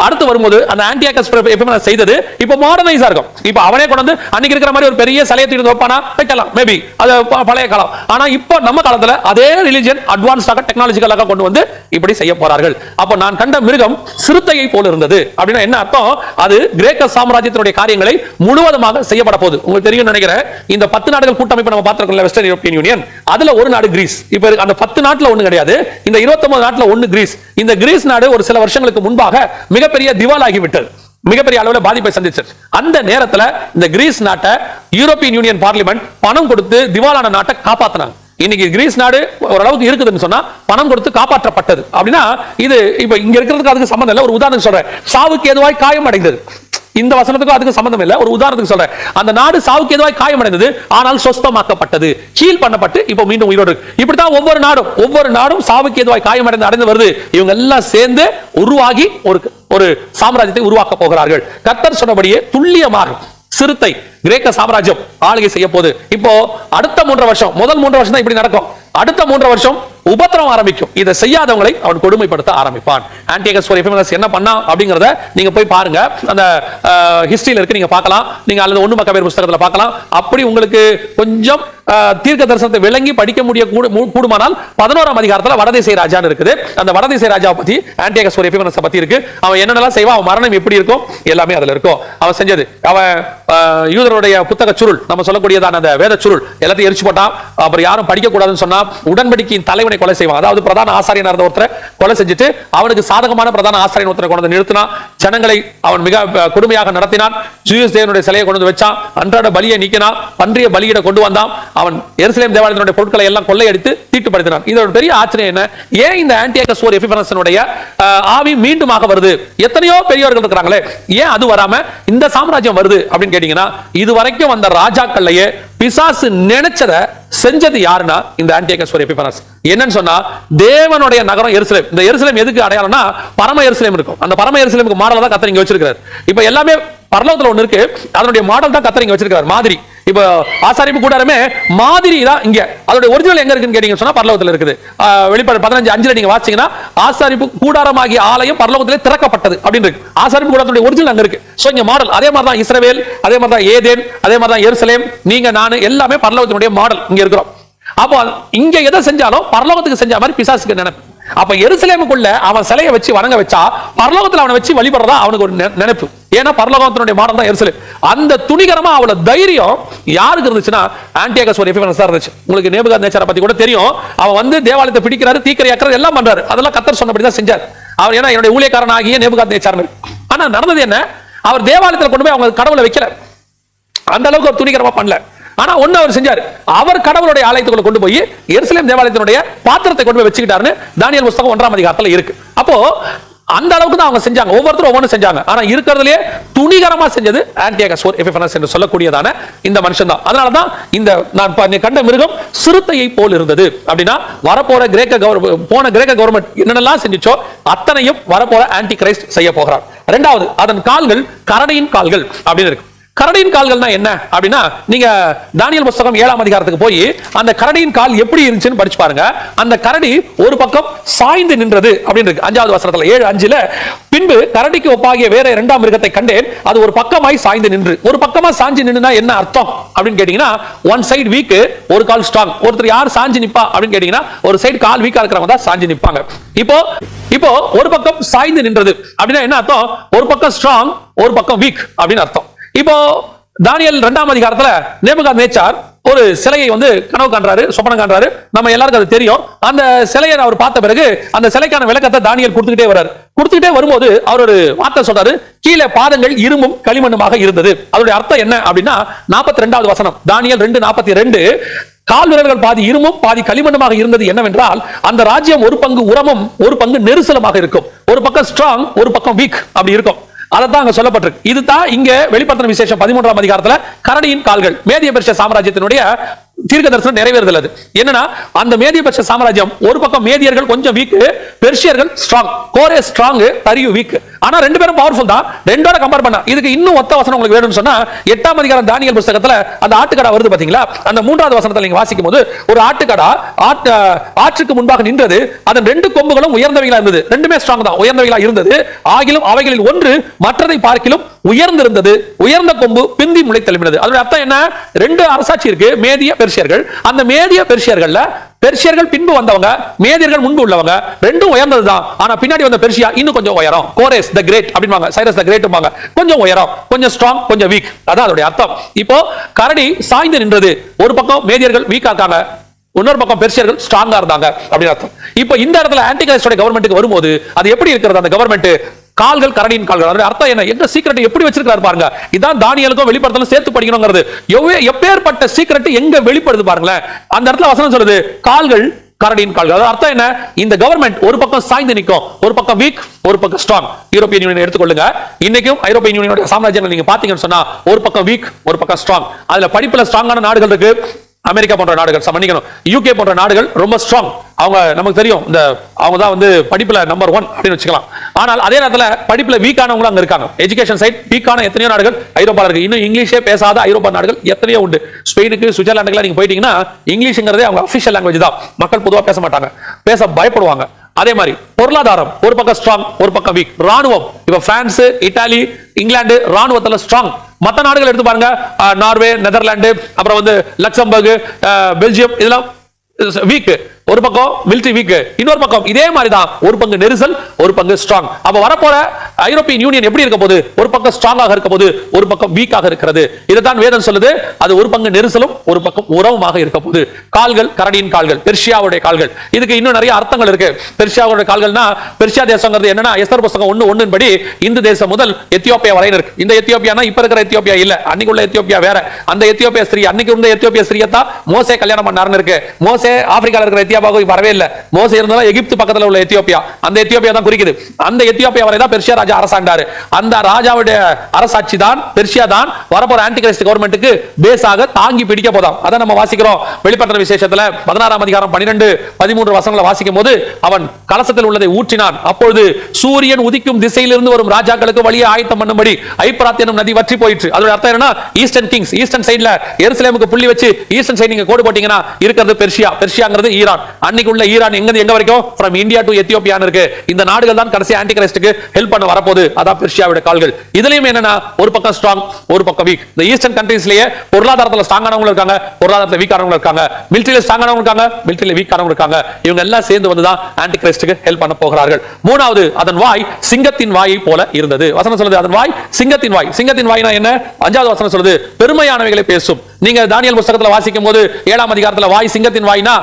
அடுத்து வரும்போது அந்த ஆன்டியோகஸ் எபிஃபனஸ் செய்தது இப்போ மாடர்னைஸா இருக்கும். இப்போ அவனே கொண்டு வந்து அன்னைக்கு இருக்கிற மாதிரி ஒரு பெரிய சிலையை தூக்கி வைப்பானா? வைக்கலாம், மேபி அது பழைய காலம். ஆனா இப்போ நம்ம காலத்துல அதே ரிலிஜன் அட்வான்ஸ்டாக டெக்னாலஜிக்கலாக கொண்டு வந்து இப்படி செய்ய போறார்கள். அப்போ நான் கண்ட மிருகம் சிறுத்தையை போல இருந்தது அப்படின்னா என்ன அர்த்தம்? அது கிரேக்க சாம்ராஜ்யத்தினுடைய காரியங்களை முழுவதுமாக செய்யப்பட போகுது. உங்களுக்கு தெரியும் நினைக்கிறேன், இந்த 10 நாடுகள் கூட்டமைப்பு நம்ம பார்த்திருக்கோம், வெஸ்டர்ன் யூரோப்பியன் யூனியன். அதுல ஒரு நாடு கிரீஸ். இப்போ அந்த 10 நாட்டுல ஒண்ணு கிடையாது, இந்த 29 நாட்டுல ஒண்ணு கிரீஸ். இந்த கிரீஸ் நாடு ஒரு சில வருஷங்களுக்கு முன்பாக மிகப்பெரிய திவாலாகி விட்டது, மிகப்பெரிய அளவில் பாதிப்பை சந்திச்சு. அந்த நேரத்தில் இந்த கிரீஸ் நாட்டை யூரோப்பியன் யூனியன் பார்லிமெண்ட் பணம் கொடுத்து திவாலான நாட்டை காப்பாத்தினாங்க. இன்னைக்கு கிரீஸ் நாடு ஓரளவுக்கு இருக்குதுன்னு சொன்னா பணம் கொடுத்து காப்பாற்றப்பட்டது. அப்படின்னா இது இப்ப இங்க இருக்கிறதுக்கு அதுக்கு சம்பந்தம் இல்லை. ஒரு உதாரணம் சொல்றேன். சாவுக்கு எதுவாய் காயம் அடைந்தது, இந்த வசனத்துக்கும் அதுக்கு சம்பந்தம் இல்லை. ஒரு உதாரணத்துக்கு சொல்றேன். அந்த நாடு சாவுக்கு எதுவாய் காயமடைந்தது, ஆனால் சொஸ்தமாக்கப்பட்டது, ஹீல் பண்ணப்பட்டு இப்போ மீண்டும் உயிரோடு. இப்படித்தான் ஒவ்வொரு நாடும் சாவுக்கு எதுவாய் காயமடைந்து வருது. இவங்க எல்லாம் சேர்ந்து உருவாகி ஒரு சாம்ராஜ்யத்தை உருவாக்க போகிறார்கள். கர்த்தர் சொன்னபடியே துல்லியமாக சிறுத்தை கிரேக்க சாம்ராஜ்யம் ஆளுகை செய்ய போகுது. இப்போ அடுத்த 3 வருஷம், முதல் 3 வருஷம் தான் இப்படி நடக்கும். அடுத்த 3 வருஷம் உபத்திரம் ஆரம்பிக்கும். இதை செய்யாதவங்களை அவன் கொடுமைப்படுத்த ஆரம்பிப்பான். ஆன்டியோகஸ் எபிஃபனஸ் என்ன பண்ணா அப்படிங்கறத நீங்க போய் பாருங்க. அந்த ஹிஸ்டரியில இருக்கு, நீங்க பார்க்கலாம். நீங்க அல்லது 1 மக்கபேர் புத்தகத்துல பார்க்கலாம். அப்படி உங்களுக்கு கொஞ்சம் தீர்க்க தரிசனத்தை விளங்கி படிக்க முடிய கூடுமானால் 11ஆம் அதிகாரத்துல வடதேசை ராஜான்னு இருக்குது. அந்த வடதேசை ராஜாவை பத்தி ஆன்டியோகஸ் எபிஃபனஸ் பத்தி இருக்கு. அவன் என்னென்னலாம் செய்வான், அவன் மரணம் எப்படி இருக்கும், எல்லாமே அதுல இருக்கும். அவன் செஞ்சது, அவன் யூதருடைய புத்தக சுருள், நம்ம சொல்லக்கூடியதான அந்த வேத சுருள் எல்லாத்தையும் எரிச்சு போட்டான். அப்புறம் யாரும் படிக்க கூடாதுன்னு சொன்னா உடன்படிக்கையின் தலைவனை கொலை செய்வான். அதாவது பிரதான ஆசாரியனா இருந்த ஒருத்தரை கொலை செஞ்சுட்டு அவனுக்கு சாதகமான பிரதான ஆசாரியன் ஒருத்தரை கொண்டு நிறுத்தினான். ஜனங்களை அவன் மிக கொடுமையாக நடத்தினான். ஜூஸ் தேவனுடைய சிலையை கொண்டு வந்து வச்சான். அன்றாட பலியை நீக்கினான். பன்றிய பலியிட கொண்டு வந்தான். அவன் எருசலேம் தேவாலயத்தினுடைய பொருட்களை எல்லாம் கொள்ளையடித்து தீட்டுப்படுத்தினான். இதோட பெரிய ஆச்சரியம் என்ன? ஏன் இந்த ஆன்டியோகஸ் எபிஃபனஸினுடைய ஆவி மீண்டுமாக வருது? எத்தனையோ பெரியவர்கள் இருக்கிறாங்களே, ஏன் அது வராம இந்த சாம்ராஜ்யம் வருது அப்படின்னு கேட்டீங்கன்னா, இது வரைக்கும் வந்த ராஜாக்கள்லயே பிசாசு நினைச்சத செஞ்சது யாருன்னா இந்த ஆன்டியோகஸ் எபிஃபனஸ். என்னன்னு சொன்னா, தேவனுடைய நகரம் எருசலேம். இந்த எருசலேம் எதுக்கு அடையாளம்னா பரம எருசலேம் இருக்கும். அந்த பரம எருசலேமுக்கு மாடல் தான் கர்த்தர் இங்க வச்சிருக்காரு. இப்ப எல்லாமே பரலோகத்துல ஒண்ணு இருக்கு, அதனுடைய மாடல் தான் கர்த்தர் இங்க வச்சிருக்காரு, மாதிரி. இப்ப ஆசாரிப்பு கூடாரமே மாதிரி தான் இங்க. அதோட ஒரிஜினல் எங்க இருக்குன்னு கேட்டீங்கன்னு சொன்னா பரலோகத்துல இருக்குது. வெளிப்பாடு 15:5 நீங்க வாசிச்சீங்கன்னா ஆசாரிப்பு கூடாரமாகிய ஆலயம் பரலோகத்திலே திறக்கப்பட்டது அப்படின்னு இருக்கு. ஆசாரிப்பு கூடாரத்துடைய ஒரிஜினல் அங்க இருக்கு. சோ இங்க மாடல் அதே மாதிரி தான் இஸ்ரவேல், அதே மாதிரி தான் ஏதேன், அதே மாதிரி தான் எருசலேம், நீங்க நானு எல்லாமே பரலோகத்தினுடைய மாடல் இங்க இருக்கிறோம். அப்போ இங்க எதை செஞ்சாலும் பரலோகத்துக்கு செஞ்ச மாதிரி பிசாசுக்கு நினைப்பு. அப்ப எருசலேமுக்குள்ள அவன் சிலையை வச்சு வணங்க வச்சா பரலோகத்துல அவனை வச்சு வழிபடுறதா அவனுக்கு ஒரு நினைப்பு. ஏன்னா பரலோகத்தினுடைய மாடல் தான் எருசலேம். அந்த துணிகரமா அவள தைரியம் யாருக்கு இருந்துச்சுன்னா ஆன்டியோகஸ் எபிஃபனஸ் இருந்துச்சு. உங்களுக்கு நேபுகாத்நேச்சாரை பத்தி கூட தெரியும். அவன் வந்து தேவாலயத்தை பிடிக்கிறாரு, தீக்கிரையாக்குறாரு, எல்லாம் பண்றாரு. அதெல்லாம் கர்த்தர் சொன்னபடி தான் செஞ்சார் அவர். ஏன்னா என்னுடைய ஊழியக்காரன் ஆகிய நேபுகாத்நேச்சார். ஆனா நடந்தது என்ன? அவர் தேவாலயத்தில் கொண்டு போய் அவங்க கடவுளை வைக்கல, அந்த அளவுக்கு ஒரு துணிகரமா பண்ணல. ஆனா ஒண்ணு அவர் செஞ்சாரு, அவர் கடவுளுடைய ஆலயத்துக்குள்ள கொண்டு போய் எருசலேம் தேவாலயத்தினுடைய பாத்திரத்தை கொண்டு போய் வச்சுக்கிட்டாருன்னு தானியேல் புத்தகம் 1ஆம் அதிகாரத்துல இருக்கு. அப்போ அந்த அளவுக்கு தான் அவங்க செஞ்சாங்க, ஒவ்வொருத்தரும் ஒவ்வொன்று செஞ்சாங்க. ஆனா இருக்கிறதுலே துணிகரமா செஞ்சது ஆன்டியோகஸ் எபிஃபனஸ் என்று சொல்லக்கூடியதான இந்த மனுஷன் தான். அதனால தான் இந்த நான் கண்ட மிருகம் சிறுத்தையை போல் இருந்தது அப்படின்னா, வரப்போற கிரேக்க கவர்மெண்ட் என்னென்னலாம் செஞ்சுச்சோ அத்தனையும் வரப்போற ஆன்டி கிரைஸ்ட் செய்ய போகிறார். இரண்டாவது, அதன் கால்கள் கரடியின் கால்கள் அப்படின்னு இருக்கு. கரடியின் கால்கள்னா என்ன அப்படின்னா, நீங்க தானியேல் புத்தகம் 7ஆம் அதிகாரத்துக்கு போய் அந்த கரடியின் கால் எப்படி இருந்துச்சுன்னு படிச்சு பாருங்க. அந்த கரடி ஒரு பக்கம் சாய்ந்து நின்றது அப்படின்னு இருக்கு 5வது வசனத்துல 7:5. பின்பு கரடிக்கு ஒப்பாகிய வேற 2ஆம் மிருகத்தை கண்டேன், அது ஒரு பக்கமாய் சாய்ந்து நின்று. ஒரு பக்கமா சாஞ்சி நின்னுனா என்ன அர்த்தம் அப்படின்னு கேட்டீங்கன்னா, ஒன் சைடு வீக், ஒரு கால் ஸ்ட்ராங். ஒருத்தர் யார் சாஞ்சி நிப்பா அப்படின்னு கேட்டீங்கன்னா, ஒரு சைடு கால் வீக்கா இருக்கிறவங்க தான் சாஞ்சி நிப்பாங்க. இப்போ ஒரு பக்கம் சாய்ந்து நின்றது அப்படின்னா என்ன அர்த்தம்? ஒரு பக்கம் ஸ்ட்ராங், ஒரு பக்கம் வீக் அப்படின்னு அர்த்தம். இப்போ தானியேல் 2ஆம் அதிகாரத்துல நேபுகாத்நேச்சார் ஒரு சிலையை கனவு காண்றாரு, சொப்பனம் காண்றாரு. நம்ம எல்லாருக்கும் அது தெரியும். அந்த சிலையை அவர் பார்த்த பிறகு அந்த சிலைக்கான விளக்கத்தை தானியேல் கொடுத்துக்கிட்டே வரும்போது அவர் ஒரு வார்த்தை சொல்றாரு, கீழே பாதங்கள் இரும்பும் களிமண்ணுமாக இருந்தது. அதோட அர்த்தம் என்ன அப்படின்னா, 42வது வசனம் தானியேல் 2:42, கால் விரல்கள் பாதி இருமும் பாதி களிமண்ணுமாக இருந்தது. என்னவென்றால், அந்த ராஜ்யம் ஒரு பங்கு உரமும் ஒரு பங்கு நெரிசலமாக இருக்கும். ஒரு பக்கம் ஸ்ட்ராங், ஒரு பக்கம் வீக் அப்படி இருக்கும். அதான் அங்க சொல்லப்பட்டிருக்கு. இதுதான் இங்க வெளிப்படுத்தின விசேஷம் 13ஆம் அதிகாரத்துல கரடியின் கால்கள் மேதிய பெர்ஷியா சாம்ராஜ்யத்தினுடைய தீர்க்க தரிசனம் நிறைவேறுதல். அது என்னன்னா, அந்த மேதிய பெர்ஷியா சாம்ராஜ்யம் ஒரு பக்கம் மேதியர்கள் கொஞ்சம் வீக், பெர்ஷியர்கள் ஸ்ட்ராங். கோரேஸ் ஸ்ட்ராங், தரியு வீக். ஆனா ரெண்டு பேரும் பவர்ஃபுல் தான். ரெண்டோட கம்பேர் பண்ணா இதுக்கு இன்னும் ஒத்த வசனம் உங்களுக்கு வேணும்னு சொன்னா 8ஆம் அதிகாரம் தானியேல் புத்தகத்துல அந்த ஆட்டுக்கடா வருது பாத்தீங்களா, அந்த 3வது வசனத்துல நீங்க வாசிக்கும் போது ஒரு ஆட்டுக்கடா ஆற்றுக்கு முன்பாக நின்றது, அதன் 2 கொம்புகளும் உயர்ந்தவைகளா இருந்தது. ரெண்டுமே ஸ்ட்ராங் தான், உயர்ந்தவைகளா இருந்தது. ஆகிலும் அவைகளில் ஒன்று மற்றதை பார்க்கிலும் உயர்ந்திருந்தது. உயர்ந்த கொம்பு பிந்தி முளைத்தெழும்பினது. அதோட அர்த்தம் என்ன? 2 அரசாட்சி இருக்கு, மேதிய பெர்ஷியர்கள். அந்த மேதிய பெர்ஷியர்கள்ல பெர்ஷியர்கள் பின்பு வந்தவங்க, மேதியர்கள் முன்பு உள்ளவங்க. ரெண்டும் உயர்ந்ததுதான். ஆனா பின்னாடி வந்த பெர்ஷியா இன்னும் கொஞ்சம் உயரம். கோரேஸ் தி கிரேட் அப்படிவாங்க, சைரஸ் தி கிரேட்பாங்க. கொஞ்சம் உயரம், கொஞ்சம் ஸ்ட்ராங், கொஞ்சம் வீக். அதான் அதோட அர்த்தம். இப்போ கரடி சாய்ந்து நின்றது. ஒரு பக்கம் மேதியர்கள் வீக்கா இருக்காங்க, இன்னொரு பக்கம் பெர்ஷியர்கள் ஸ்ட்ராங்கா இருந்தாங்க அப்படின்னு அர்த்தம். இப்போ இந்த இடத்துல ஆன்டி கிரைஸ்டோட கவர்மெண்ட்டுக்கு வரும்போது அது எப்படி இருக்கிறது? அந்த கவர்மெண்ட் கால்கள் கரடியின் கால்கள். அதோட அர்த்தம் என்ன? எங்க சீக்ரெட் எப்படி வச்சிருக்காரு பாருங்க. இதான் தானியேலுக்கும் வெளிப்படுத்தலும் சேர்த்து படிக்கணும்ங்கிறது. எப்பேற்பட்ட சீக்ரெட் எங்க வெளிப்படுது பாருங்களேன். அந்த இடத்துல வசனம் சொல்லுது, கால்கள் கரடியின் கால்கள். அதோட அர்த்தம் என்ன? இந்த கவர்மெண்ட் ஒரு பக்கம் சாய்ந்து நிற்கும், ஒரு பக்கம் வீக், ஒரு பக்கம் ஸ்ட்ராங். யூரோப்பியன் யூனியன் எடுத்துக்கொள்ளுங்க. இன்னைக்கும் ஐரோப்பியன் யூனியனோட சாம்ராஜ்யங்கள் நீங்க பாத்தீங்கன்னு சொன்னா ஒரு பக்கம் வீக், ஒரு பக்கம் ஸ்ட்ராங். அதுல படிப்புல ஸ்ட்ராங்கான நாடுகள் இருக்கு. அமெரிக்கா போன்ற நாடுகள், மன்னிக்கணும், யூகே போன்ற நாடுகள் ரொம்ப ஸ்ட்ராங். அவங்க நமக்கு தெரியும், அவங்க தான் படிப்புல நம்பர் 1 அப்படின்னு வச்சுக்கலாம். ஆனால் அதே நேரத்தில் படிப்புல வீக்கானவங்களும் அங்க இருக்காங்க. எஜுகேஷன் சைட் வீக்கான எத்தனையோ நாடுகள் ஐரோப்பால இருக்கு. இன்னும் இங்கிலீஷே பேசாத ஐரோப்பா நாடுகள் எத்தனையோ உண்டு. ஸ்பெயினுக்கு, சுவிட்சர்லாந்துக்கு நீங்க போயிட்டீங்கன்னா இங்கிலீஷ்ங்கிறதே அவங்க அபிஷியல் லாங்குவேஜ் தான். மக்கள் பொதுவாக பேச மாட்டாங்க, பேச பயப்படுவாங்க. அதே மாதிரி பொருளாதாரம் ஒரு பக்கம் ஸ்ட்ராங், ஒரு பக்கம் வீக். ராணுவம் இப்ப பிரான்ஸ், இத்தாலி, இங்கிலாந்து ராணுவத்துல ஸ்ட்ராங். மற்ற நாடுகள் எடுத்து பாருங்க, நார்வே, நெதர்லாந்து, அப்புறம் லக்சம்பர்க், பெல்ஜியம், இதெல்லாம் வீக். ஒரு பக்கம் மிலிட்டரி வீக், இன்னொரு பக்கம் இதே மாதிரி தான். ஒரு பங்கு நெரிசல், ஒரு பங்கு ஸ்ட்ராங். அப்ப வரப்போற ஐரோப்பியன் யூனியன் எப்படி இருக்க போது? ஒரு பக்கம் ஸ்ட்ராங்காக இருக்க போது, ஒரு பக்கம் வீக்காக இருக்கிறது. இதைத்தான் வேதம் சொல்லுது. அது ஒரு பங்கு நெரிசலும், ஒரு பக்கம் உறவுமாக இருக்க போது. கால்கள் கரடியின் கால்கள், பெர்ஷியாவுடைய கால்கள். இதுக்கு இன்னும் நிறைய அர்த்தங்கள் இருக்கு. பெர்ஷியாவுடைய கால்கள்னா, பெர்ஷியா தேசங்கிறது என்னன்னா, எஸ்தர் புத்தகம் 1:1 படி இந்து தேசம் முதல் எத்தியோப்பியா வரை இருக்கு. இந்த எத்தியோப்பியானா இப்ப இருக்கிற எத்தியோப்பியா இல்ல, அன்னைக்கு உள்ள எத்தியோப்பியா வேற. அந்த எத்தியோப்பியா ஸ்திரீ, அன்னைக்கு இருந்த எத்தியோப்பியா ஸ்திரீயத்தான் மோசே கல்யாணம் பண்ணாருன்னு இருக்கு. மோசே ஆப்பிரிக்கால இருக்கிற எத்தியோப்பியாவுக்கு வரவே இல்ல. மோசே இருந்தாலும் எகிப்து பக்கத்துல உள்ள எத்தியோப்பியா, அந்த எத்தியோப்பியா தான் குறிக்குது. அந்த எத்தியோப்பியா வரை தான் பெர்ஷியா ராஜா அரசாண்டாரு. அந்த ராஜாவுடைய அரசாட்சி தான், பெர்ஷியா தான் வரப்போற ஆன்டி கிரைஸ்ட் கவர்மெண்ட்டுக்கு பேஸாக தாங்கி பிடிக்க போதாம். அதை நம்ம வாசிக்கிறோம் வெளிப்படுத்தின விசேஷத்துல 16ஆம் அதிகாரம் 12, 13 வசனங்களை வாசிக்கும் போது, அவன் கலசத்தில் உள்ளதை ஊற்றினான். அப்பொழுது சூரியன் உதிக்கும் திசையிலிருந்து வரும் ராஜாக்களுக்கு வழியை ஆயத்தம் பண்ணும்படி ஐப்ராத் எனும் நதி வற்றி போயிற்று. அதோட அர்த்தம் என்னன்னா, ஈஸ்டர்ன் கிங்ஸ், ஈஸ்டர்ன் சைடுல எருசலேமுக்கு புள்ளி வச்சு ஈஸ்டர்ன் சைடு நீங்க கோடு போட்டீங்கன்னா இருக்கிறது பெர்ஷியா. பெர்ஷியாங்கிறது ஈரான். அன்னைக்கு உள்ள ஈரான் எங்க வரைக்கும்? from India to Ethiopia இருக்கு. இந்த நாடுகள் தான் கடைசி ஆன்டி கிரைஸ்டுக்கு ஹெல்ப் பண்ண வரப்போகுது. அதான் பெர்ஷியாவுடைய கால்கள். இதுலயும் என்னன்னா, ஒரு பக்கம் ஸ்ட்ராங், ஒரு பக்கம் வீக். இந்த ஈஸ்டர்ன் கண்ட்ரீஸ்லயே பொருளாதாரத்துல ஸ்ட்ராங்கானவங்க இருக்காங்க, பொருளாதாரத்துல வீக்கானவங்க இருக்காங்க, மிலிட்டரியில ஸ்ட்ராங்கானவங்க இருக்காங்க, மிலிட்டரியில வீக்கானவங்க இருக்காங்க. இவங்க எல்லாம் சேர்ந்து வந்துதான் ஆன்டி கிரைஸ்டுக்கு ஹெல்ப் பண்ண போகிறார்கள். மூணாவது, அதன் வாய் சிங்கத்தின் வாயை போல இருந்தது. வசனம் சொல்லுது, அதன் வாய் சிங்கத்தின் வாய். சிங்கத்தின் வாய்னா என்ன? 5வது வசனம் சொல்லுது, பெருமையானவைகளை பேசும். நீங்க தானியேல் புத்தகத்துல வாசிக்கும் போது 7ஆம் அதிகாரத்துல வாய் சிங்கத்தின் வாய்னா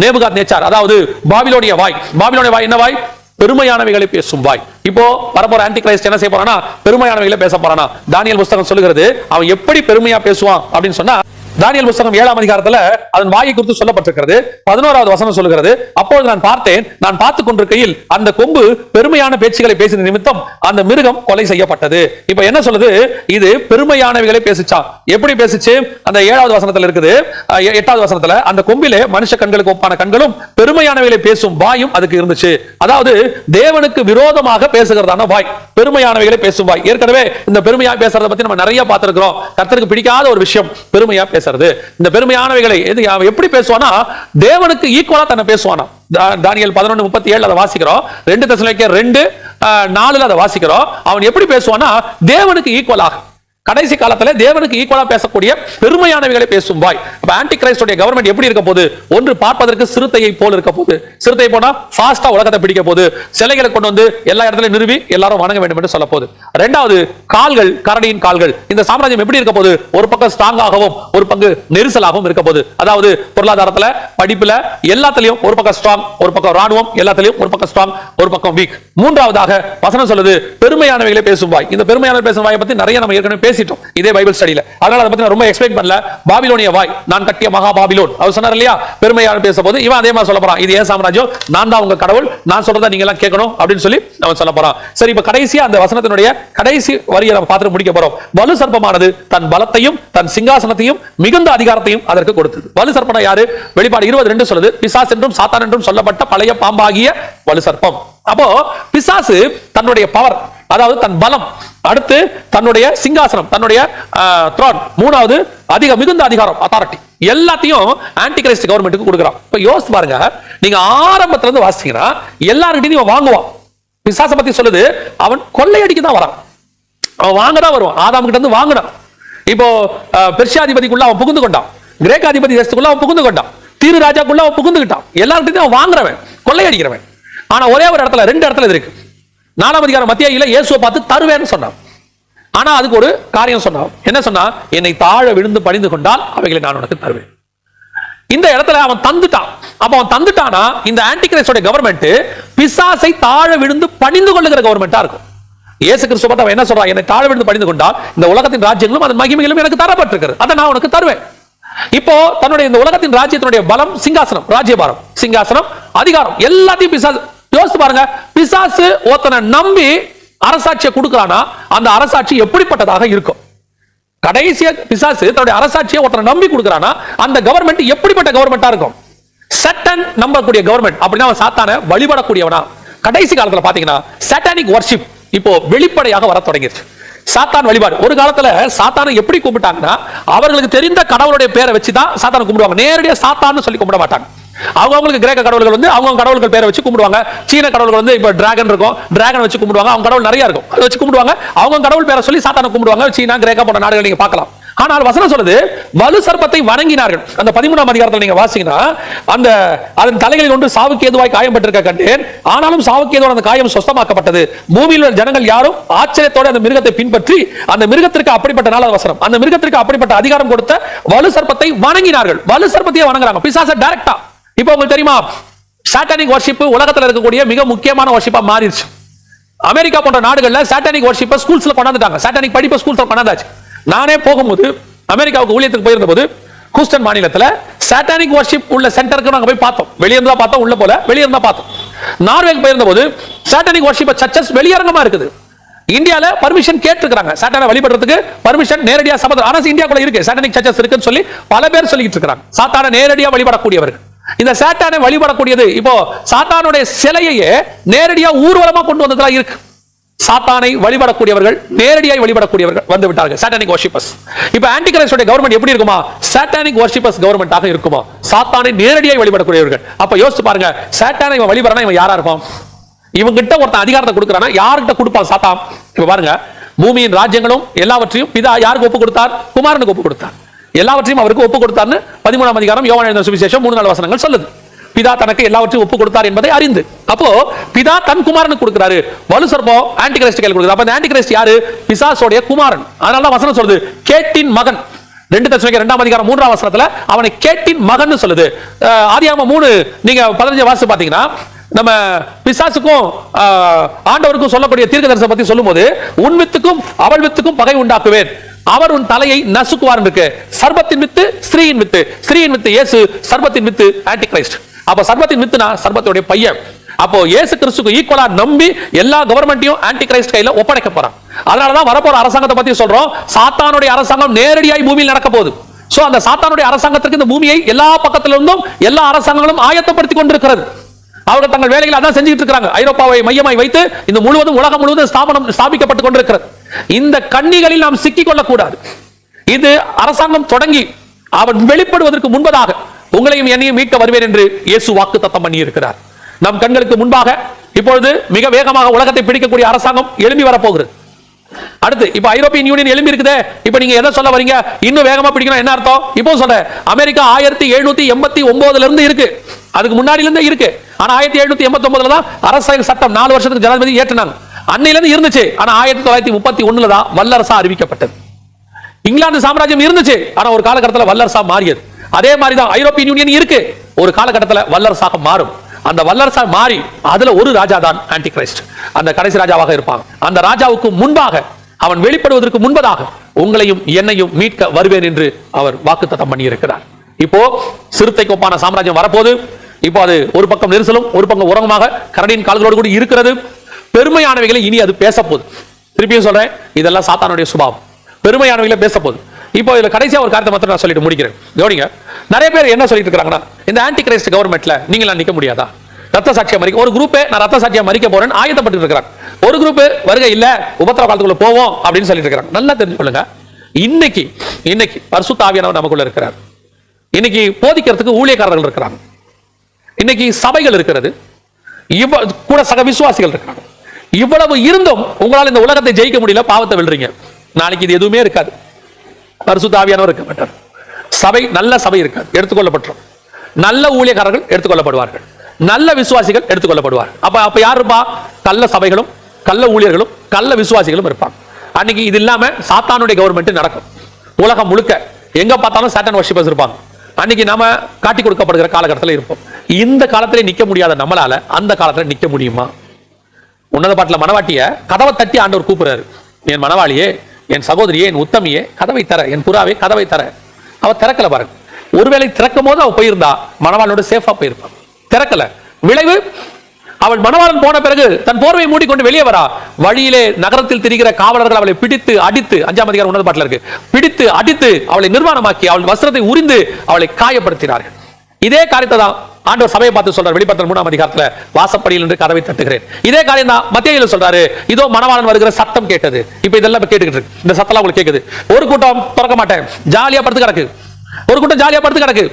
நேபுகாத்நேச்சார், அதாவது பாபிலோனிய வாய். பாபிலோனிய வாய் என்ன வாய்? பெருமையானவைகளை பேசும் வாய். இப்போ வரப்போற ஆன்டி கிரைஸ்ட் என்ன செய்ய போறானா, பெருமையானவைகளை பேச போறானா. தானியேல் புத்தகம் சொல்லுகிறது அவன் எப்படி பெருமையா பேசுவான் அப்படின்னு சொன்னா, தானியேல் புத்தகம் 7ஆம் அதிகாரத்துல அதன் வாயை குறித்து சொல்லப்பட்டிருக்கிறது. 11வது வசனம் சொல்லுகிறது, அப்பொழுது நான் பார்த்தேன், நான் பார்த்துக் கொண்டிருக்கையில் அந்த கொம்பு பெருமையான பேச்சுகளை பேசின நிமித்தம் அந்த மிருகம் கொலை செய்யப்பட்டது. இப்ப என்ன சொல்லுது, இது பெருமையானவைகளை பேசிச்சான். எப்படி பேசிச்சு? அந்த 7வது வசனத்துல இருக்குது. 8வது வசனத்துல அந்த கொம்பிலே மனுஷ கண்களுக்கு ஒப்பான கண்களும் பெருமையானவைகளை பேசும் வாயும் அதுக்கு இருந்துச்சு. அதாவது தேவனுக்கு விரோதமாக பேசுகிறதான வாய், பெருமையானவைகளை பேசும் வாய். ஏற்கனவே இந்த பெருமையா பேசுறத பத்தி நம்ம நிறைய பார்த்திருக்கிறோம். கர்த்தருக்கு பிடிக்காத ஒரு விஷயம் பெருமையா பேசுறது. இந்த பெருமையானவைகளை எப்படி பேசுவானா, தேவனுக்கு ஈக்குவலா தன்னை பேசுவானா. தானியேல் 11:37 அதை வாசிக்கிறோம். 2 தெசலோனிக்கேயர் 2:4 அதை வாசிக்கிறோம். அவன் எப்படி பேசுவானா, தேவனுக்கு ஈக்குவலாக, கடைசி காலத்துல தேவனுக்கு ஈக்குவலா பேசக்கூடிய பெருமையானவைகளை பேசும் வாய். அப்ப ஆன்டி கிரைஸ்டோட கவர்மெண்ட் எப்படி இருக்க போகுது? ஒன்று, பார்ப்பதற்கு சிறுத்தையை போல இருக்க போகுது. சிறுத்தை போனா ஃபாஸ்டா உலகத்தை பிடிக்க போகுது. சிலைகளை கொண்டு வந்து எல்லா இடத்துலயும் நிறுவி எல்லாரும் வணங்க வேண்டும் என்று சொல்ல போகுது. இரண்டாவது, கால்கள் கரடியின் கால்கள். இந்த சாம்ராஜ்யம் எப்படி இருக்க போகுது? ஒரு பக்கம் ஸ்ட்ராங்காகவும் ஒரு பங்கு நெரிசலாகவும் இருக்க போகுது. அதாவது பொருளாதாரத்துல, படிப்புல, எல்லாத்திலையும் ஒரு பக்கம் ஸ்ட்ராங், ஒரு பக்கம் ராணுவம், எல்லாத்திலையும் ஒரு பக்கம் ஸ்ட்ராங், ஒரு பக்கம் வீக். மூன்றாவதாக வசனம் சொல்லுது பெருமையானவைகளை பேசும் வாய். இந்த பெருமையான பேசும் வாயை பத்தி நிறைய நம்ம ஏற்கனவே பேசிட்டோம் இதே பைபிள் ஸ்டடியில. அதனால அதை பத்தி நான் ரொம்ப எக்ஸ்பிளைன் பண்ணல. பாபிலோனிய வாய், நான் கட்டிய மகா பாபிலோன். அவர் சொன்னார் இல்லையா, பெருமையான பேசும்போது இவன் அதே மாதிரி சொல்ல போறான், இது ஏன் சாம்ராஜ்யம், நான் தான் உங்க கடவுள், நான் சொல்றதை நீங்க எல்லாம் கேட்கணும் அப்படின்னு சொல்லி அவன் சொல்ல போறான். சரி, இப்ப கடைசியா அந்த வசனத்தினுடைய கடைசி வரியை நம்ம பார்த்து முடிக்க போறோம். வலு சர்ப்பமானது தன் பலத்தையும் தன் சிங்காசனத்தையும் மிகுந்த அதிகாரத்தையும் அதற்கு கொடுத்தது. வலு சர்ப்பம் யாரு? வெளிப்பாடு 20:2 சொல்லுது, பிசாஸ் என்றும் சாத்தான் என்றும் சொல்லப்பட்ட பழைய பாம்பாகிய வலு சர்ப்பம். அப்போ பிசாசு தன்னுடைய பவர், அதாவது தன் பலம், அடுத்து தன்னுடைய சிங்காசனம், தன்னுடைய த்ரோன், மூணாவது மிகுந்த அதிகாரம், அத்தாரிட்டி, எல்லாத்தையும் ஆன்டி கிரைஸ்ட் கவர்மெண்ட்டுக்கு கொடுக்குறான். இப்ப யோசிச்சு பாருங்க, நீங்க ஆரம்பத்துல இருந்து வாசிச்சீங்கன்னா எல்லார்கிட்டையும் வாங்குவான். பிசாசை பத்தி சொல்லுது, அவன் கொள்ளையடிக்க தான் வரான், அவன் வாங்க தான் வருவான். ஆதாம் கிட்ட இருந்து வாங்கினான். இப்போ பெர்ஷியாதிபதிக்குள்ள அவன் புகுந்து கொண்டான், கிரேக்காதிபதி தேசத்துக்குள்ள அவன் புகுந்து கொண்டான், தீரு ராஜாக்குள்ள அவன் புகுந்துகிட்டான். எல்லார்கிட்டையும் அவன் வாங்குறவன், கொள்ளையடிக்கிறவன். ஆனா ஒரே ஒரு இடத்துல, 2 இடத்துல இருக்கு. 4ஆம் அதிகாரம் மத்தேயுல இயேசுவை பார்த்து தருவேன்னு சொன்னான். ஆனா அதுக்கு ஒரு காரியம் சொன்னான். என்ன சொன்னா? என்னை தாழ விழுந்து பணிந்து கொண்டால் அவைகளை நான் உனக்கு தருவேன். இந்த இடத்துல அவன் தந்துட்டான். அப்ப அவன் தந்துட்டானா, இந்த ஆன்டி கிரைஸ்டோட கவர்மெண்ட் பிசாசை தாழ விழுந்து பணிந்து கொள்ளுகிற கவர்மெண்டா இருக்கும். இயேசு கிறிஸ்து பார்த்து அவன் என்ன சொல்றான்? என்னை தாழ விழுந்து பணிந்து கொண்டால் இந்த உலகத்தின் ராஜ்யங்களும் அதன் மகிமைகளும் எனக்கு தரப்பட்டிருக்கிறது, அதை நான் உனக்கு தருவேன். இப்போ தன்னுடைய இந்த உலகத்தின் ராஜ்யத்தினுடைய பலம், சிங்காசனம், ராஜ்யபாரம், சிங்காசனம், அதிகாரம், எல்லாத்தையும் பிசாசு. யோசிச்சு பாருங்க, பிசாசு ஒருத்தனை நம்பி அரசாட்சியை கொடுக்கிறானா, அந்த அரசாட்சி எப்படிப்பட்டதாக இருக்கும்? கடைசியா பிசாசு தன்னுடைய அரசாட்சியை ஒருத்தனை நம்பி கொடுக்கிறானா, அந்த கவர்மெண்ட் எப்படிப்பட்ட கவர்மெண்டா இருக்கும்? சட்டன் நம்பக்கூடிய கவர்மெண்ட். அப்படின்னா அவன் சாத்தானை வழிபடக்கூடியவனா? கடைசி காலத்துல பாத்தீங்கன்னா சாட்டானிக் வர்ஷிப் இப்போ வெளிப்படையாக வர தொடங்கிருச்சு. சாத்தான் வழிபாடு. ஒரு காலத்துல சாத்தானை எப்படி கும்பிட்டாங்கன்னா, அவர்களுக்கு தெரிந்த கடவுளுடைய பேரை வச்சுதான் சாத்தானை கும்பிடுவாங்க. நேரடியா சாத்தான்னு சொல்லி கும்பிட மாட்டாங்க. அவங்களுக்கு கிரேக்க கடவுள்கள் வந்து அவங்க கடவுள்கள் பேரை வச்சு கும்பிடுவாங்க. சீன கடவுள்கள் வந்து இப்ப டிராகன் இருக்கும், டிராகன் வச்சு கும்பிடுவாங்க. அவங்க கடவுள் நிறைய இருக்கும், அதை வச்சு கும்பிடுவாங்க. அவங்க கடவுள் பேரை சொல்லி சாத்தானை கும்பிடுவாங்க. சீனா, கிரேக்கா போன்ற நாடுகள் நீங்க பார்க்கலாம். ஆனால் வசனம் சொல்லுது, வலு சர்ப்பத்தை வணங்கினார்கள். அந்த 13ஆம் அதிகாரத்தில் நீங்க வாசிங்கன்னா, அந்த அதன் தலைகளில் ஒன்று சாவுக்கு ஏதுவாய் காயப்பட்டிருக்க கண்டேன். ஆனாலும் சாவுக்கு ஏதுவான அந்த காயம் சொஸ்தமாக்கப்பட்டது. பூமியில் உள்ள ஜனங்கள் யாரும் ஆச்சரியத்தோடு அந்த மிருகத்தை பின்பற்றி, அந்த மிருகத்திற்கு அப்படிப்பட்ட 4வது வசனம், அந்த மிருகத்திற்கு அப்படிப்பட்ட அதிகாரம் கொடுத்த வலு சர்ப்பத்தை வணங்கினார்கள். வலு சர்ப்பத்தையே வணங்குறாங்க, பிசாசை டைரக்டா. இப்போ உங்களுக்கு தெரியுமா, சாட்டானிக் வர்ஷிப் உலகத்தில் இருக்கக்கூடிய மிக முக்கியமான வர்ஷிப்பா மாறிடுச்சு. அமெரிக்கா போன்ற நாடுகள்ல சாட்டானிக் வர்ஷிப்பை ஸ்கூல்ஸ்ல கொண்டாந்துட்டாங்க. சாட்டானிக் படிப்பை ஸ்கூல்ஸ்ல கொண்டாந்தாச்சு. நானே போகும்போது அமெரிக்காவுக்கு ஊழியத்துக்கு போயிருந்த போது ஹூஸ்டன் மாநிலத்தில் சாட்டானிக் வர்ஷிப் உள்ள சென்டருக்கு நாங்க போய் பார்த்தோம். வெளியே இருந்தா பார்த்தோம், உள்ள போல வெளியே இருந்தா பார்த்தோம். நார்வேக்கு போயிருந்த போது சாட்டானிக் வர்ஷிப் சர்ச்சஸ் வெளியரங்கமா இருக்குது. இந்தியால பர்மிஷன் கேட்டிருக்காங்க சாத்தானை வழிபடுறதுக்கு, பர்மிஷன் நேரடியா சபதம். ஆனா இந்தியாக்குள்ள இருக்கு சாட்டானிக் சர்ச்சஸ் இருக்குன்னு சொல்லி பல பேர் சொல்லிட்டு இருக்காங்க. சாத்தானை நேரடியா வழிபடக்கூடியவர்கள். இந்த சாத்தானை வழிபடக்கூடியது இப்போ சாத்தானுடைய சிலையையே நேரடியா ஊர்வலமா கொண்டு வந்ததெல்லாம் இருக்கு. சாத்தானை வழிபடக்கூடியவர்கள், நேரடியாய் வழிபடக்கூடியவர்கள் வந்து விட்டார்கள், சாட்டானிக் வர்ஷிப்பர்ஸ். இப்போ ஆன்டி கிரைஸ்டோட கவர்மெண்ட் எப்படி இருக்குமா? சாட்டானிக் வர்ஷிப்பர்ஸ் கவர்மெண்டாக இருக்குமா? சாத்தானை நேரடியாய் வழிபடக்கூடியவர்கள். அப்ப யோசிச்சு பாருங்க, சாத்தானை இவன் வழிபடனா இவன் யாரா இருப்பான்? இவங்கிட்ட ஒருத்தன் அதிகாரத்தை கொடுக்கறானா, யார்கிட்ட கொடுப்பான் சாத்தான்? இப்ப பாருங்க, பூமியின் ராஜ்யங்களும் எல்லாவற்றையும் பிதா யாருக்கு ஒப்பு கொடுத்தார்? குமாரனுக்கு ஒப்பு கொடுத்தார். எல்லாவற்றையும் அவருக்கு ஒப்பு கொடுத்தார்னு 13ஆம் அதிகாரம் யோவான் எழுதின சுவிசேஷம் 3-4 வசனங்கள் சொல்லுது. பிதா தனக்கு எல்லாவற்றையும் ஒப்பு கொடுத்தார் என்பதை அறிந்து, அப்போ பிதா தன் குமாரனுக்கு கொடுக்கிறாரு. வலு சர்ப்பம் ஆன்டி கிரைஸ்ட் கையில் கொடுக்குது. அப்ப அந்த ஆன்டி கிரைஸ்ட் யாரு? பிசாசோடைய குமாரன். அதனால தான் வசனம் சொல்லுது, கேட்டின் மகன். 2 தெசலோனிக்கேயர் 2ஆம் அதிகாரம் 3ஆம் வசனத்துல அவனை கேட்டின் மகன் சொல்லுது. ஆதியாகமம் 3 நீங்க 15 வாசித்து பாத்தீங்கன்னா, நம்ம பிசாசுக்கும் ஆண்டவருக்கும் சொல்லக்கூடிய தீர்க்கதரிசனம் பத்தி சொல்லும்போது, உன் வித்துக்கும் அவள் வித்துக்கும் பகை உண்டாக்குவேன், அவர் உன் தலையை நசுக்குவார் இருக்கு. சர்பத்தின் வித்து ஸ்திரீயின் வித்து, ஸ்திரீயின் வித்து இயேசு, சர்பத்தின் வித்து ஆன்டி கிரைஸ்ட். அப்ப சர்பத்தின் வித்துனா சர்பத்துடைய பையன். அப்போ இயேசு கிறிஸ்துக்கு ஈக்குவலா நம்பி எல்லா கவர்மெண்ட்டையும் ஆன்டி கிரைஸ்ட் கையில ஒப்படைக்க போறான். அதனாலதான் வரப்போற அரசாங்கத்தை பத்தி சொல்றோம். சாத்தானுடைய அரசாங்கம் நேரடியாய் பூமியில் நடக்க போகுது. சோ அந்த சாத்தானுடைய அரசாங்கத்திற்கு இந்த பூமியை எல்லா பக்கத்திலிருந்தும் எல்லா அரசாங்கங்களும் ஆயத்தப்படுத்திக் கொண்டிருக்கிறது. அவர்கள் தங்கள் வேலைகளை அதான் செஞ்சுட்டு இருக்காங்க. ஐரோப்பாவை மையமாய் வைத்து இந்த முழுவதும் உலகம் முழுவதும் ஸ்தாபிக்கப்பட்டுக் கொண்டிருக்கிறது. இந்த கண்ணிகளில் நாம் சிக்கிக் கொள்ளக்கூடாது. இது அரசாங்கம் தொடங்கி அவன் வெளிப்படுவதற்கு முன்பதாக உங்களையும் என்னையும் மீட்க வருவேன் என்று இயேசு வாக்குத்தத்தம் பண்ணி இருக்கிறார். நம் கண்களுக்கு முன்பாக இப்பொழுது மிக வேகமாக உலகத்தை பிடிக்கக்கூடிய அரசாங்கம் எழும்பி வரப்போகிறது. அடுத்து இப்ப ஐரோப்பியன் யூனியன் எழும்பி இருக்குது. இப்ப நீங்க எதை சொல்ல வரீங்க? இன்னும் வேகமா பிடிக்கணும் என்ன அர்த்தம்? இப்போ சொல்றேன், அமெரிக்கா 1789 இருந்து இருக்கு, அதுக்கு முன்னாடில இருந்து இருக்கு. ஆனா 1789 தான் அரசியல் சட்டம் 4 வருஷத்துக்கு ஜனாதிபதி ஏற்றினாங்க. அன்னையில இருந்து இருந்துச்சு. ஆனா 1931 தான் வல்லரசா அறிவிக்கப்பட்டது. இங்கிலாந்து சாம்ராஜ்யம் இருந்துச்சு, ஆனா ஒரு காலகட்டத்தில் வல்லரசா மாறியது. அதே மாதிரி தான் ஐரோப்பியன் யூனியன் இருக்கு, ஒரு காலகட்டத்தில் வல்லரசாக மாறும். அந்த வல்லரசா மாறி அதுல ஒரு ராஜா தான் ஆன்டி கிரைஸ்ட், அந்த கடைசி ராஜாவாக இருப்பாங்க. அந்த ராஜாவுக்கு முன்பாக, அவன் வெளிப்படுவதற்கு முன்பதாக உங்களையும் என்னையும் மீட்க வருவேன் என்று அவர் வாக்குத்தத்தம் பண்ணி இருக்கிறார். இப்போ சிறுத்தை கோப்பான சாம்ராஜ்யம் வரப்போது. இப்போ அது ஒரு பக்கம் நெரிசலும் ஒரு பக்கம் உரமாக கரடியின் கால்களோடு கூட இருக்கிறது. பெருமையானவைகளை இனி அது பேச போகுது. திருப்பியும் சொல்றேன், இதெல்லாம் சாத்தானுடைய சுபாவம். பெருமையானவைகளை பேச போகுது. இப்போ இதுல கடைசியா ஒரு காரியத்தை மட்டும் நான் சொல்லிட்டு முடிக்கிறேன். கவனிங்க, நிறைய பேர் என்ன சொல்லிட்டு இருக்காங்கன்னா, இந்த ஆன்டி கிரைஸ்ட் கவர்மெண்ட்ல நீங்களா நிக்க முடியாதா? ரத்த சாட்சியா மறிக்க ஒரு குரூப், நான் ரத்த சாட்சியா மறிக்க போறேன்னு ஆயத்தப்பட்டு இருக்கிறாங்க. ஒரு குரூப் வருகை இல்ல, உபத்திரவ காலத்துக்குள்ள போவோம் அப்படின்னு சொல்லிட்டு இருக்காங்க. நல்லா தெரிஞ்சுக்கொள்ளுங்க, இன்னைக்கு பரிசுத்த ஆவியானவர் நமக்குள்ள இருக்கிறார். இன்னைக்கு போதிக்கிறதுக்கு ஊழியக்காரர்கள் இருக்கிறாங்க. இன்னைக்கு சபைகள் இருக்கிறது, கூட சக விசுவாசிகள் இருக்காங்க. இவ்வளவு இருந்தும் உங்களால் இந்த உலகத்தை ஜெயிக்க முடியல, பாவத்தை வெல்றீங்க. நாளைக்கு இது எதுவுமே இருக்காது. பரிசுத்த ஆவியானவர் இருக்க மாட்டார். சபை, நல்ல சபை இருக்காது, எடுத்துக்கொள்ளப்பட்டோம். நல்ல ஊழியக்காரர்கள் எடுத்துக்கொள்ளப்படுவார்கள், நல்ல விசுவாசிகள் எடுத்துக்கொள்ளப்படுவார்கள். அப்ப யார் இருப்பா? கள்ள சபைகளும் கள்ள ஊழியர்களும் கள்ள விசுவாசிகளும் இருப்பாங்க. அன்னைக்கு இது இல்லாம சாத்தானுடைய கவர்மெண்ட் நடக்கும். உலகம் முழுக்க எங்க பார்த்தாலும் சாத்தான் வர்ஷிப்பர்ஸ் இருப்பாங்க. அன்னைக்கு நாம காட்டி கொடுக்கப்படுகிற காலகட்டத்தில் இருப்போம். இந்த காலத்திலே நிக்க முடியாத நம்மளால அந்த காலத்துல நிக்க முடியுமா? உன்னத பாட்டில் மனவாட்டிய கதவை தட்டி ஆண்டவர் கூப்பிடுறாரு. என் மனவாளியே, என் சகோதரியே, என் உத்தமியே, கதவை தர, என் புறாவே கதவை தர. அவ திறக்கல பாருங்க. ஒருவேளை திறக்கும் போது அவ போயிருந்தா மணவாளனோட சேஃபா போயிருப்பான். திறக்கல. விளைவு, அவள் மணவாளன் போன பிறகு தன் போர்வை மூடிக்கொண்டு வெளியே வரா. வழியிலே நகரத்தில் திரிகிற காவலர்கள் அவளை பிடித்து அடித்து, 5ஆம் அதிகாரம் உன்னத பாட்டில் இருக்கு, பிடித்து அடித்து அவளை நிர்வாணமாக்கி அவள் வஸ்திரத்தை உரிந்து அவளை காயப்படுத்தினார்கள். இதே காரியத்தை தான் ஆண்டவர் சபையை பார்த்து சொல்றார். வெளிப்படுத்தல் 3ஆம் அதிகாரத்துல, வாசப்படியில் என்று கதவை தட்டுகிறேன். இதே காரியம் தான் மத்தேயுல சொல்றாரு. இதோ மணவாளன் வருகிற சத்தம் கேட்டது. இப்ப இதெல்லாம் கேட்டுக்கிட்டு இருக்கு. இந்த சத்தம் உங்களுக்கு கேக்குது. ஒரு கூட்டம் திறக்க மாட்டேன், ஜாலியா படுத்து கிடக்கு. ஒரு கூட்டம் ஜாலியா படுத்து கிடக்கு.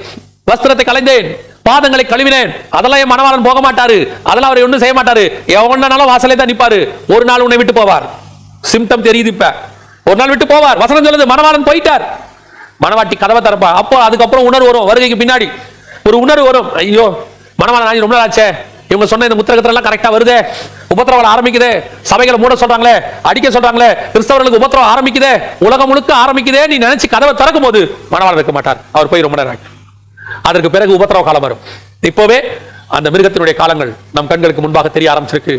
வஸ்திரத்தை களைந்தேன், பாதங்களை கழுவினேன். அதெல்லாம் என் மணவாளன் போக மாட்டாரு, அதெல்லாம் அவர் ஒன்றும் செய்ய மாட்டாரு. எவனாலும் வாசலே தான் நிப்பாரு. ஒரு நாள் உன்னை விட்டு போவார். சிம்டம் தெரியுது. இப்ப ஒரு நாள் விட்டு போவார். வசனம் சொல்லுது, மணவாளன் போயிட்டார். மணவாட்டி கதவை திறப்பா. அப்போ அதுக்கப்புறம் உணர்வு வரும். வருகைக்கு பின்னாடி ஒரு உணர்வு வரும். ஐயோ, மணவாளன் ரொம்ப நாள் ஆச்சே, இவங்க சொன்ன இந்த முத்திரகத்திலாம் கரெக்டா வருதே, உபத்திரவம் ஆரம்பிக்குதே, சபைகளை மூட சொல்றாங்களே, அடிக்க சொல்றாங்களே, கிறிஸ்தவர்களுக்கு உபத்திரவம் ஆரம்பிக்குதே, உலகம் முழுக்க ஆரம்பிக்குதே, நீ நினைச்சு கதவை திறக்கும் போது மணவாளன் இருக்க மாட்டார். அவர் போய் ரொம்ப நேரம். அதற்கு பிறகு உபத்திரவ காலம் வரும். இப்போவே அந்த மிருகத்தினுடைய காலங்கள் நம் கண்களுக்கு முன்பாக தெரிய ஆரம்பிச்சிருக்கு.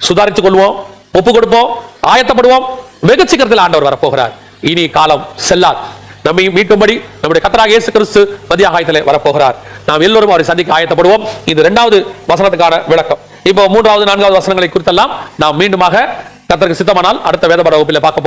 சுதாரித்துக் கொள்வோம், ஒப்பு கொடுப்போம், ஆயத்தப்படுவோம். வெகு சீக்கிரத்தில் ஆண்டவர் வரப்போகிறார். இனி காலம் செல்லாது. நம்மை மீட்டும்படி நம்முடைய கர்த்தராகிய இயேசு கிறிஸ்து மத்தியாகாயத்திலே வரப்போகிறார். நாம் எல்லோரும் அவரை சந்திக்க ஆயத்தப்படுவோம். இது 2வது வசனத்துக்கான விளக்கம். இப்போ 3வது 4வது வசனங்களை குறித்தெல்லாம் நாம் மீண்டுமாக கர்த்தருக்கு சித்தமானால் அடுத்த வேதபாட வகுப்பில் பார்க்க போகிறோம்.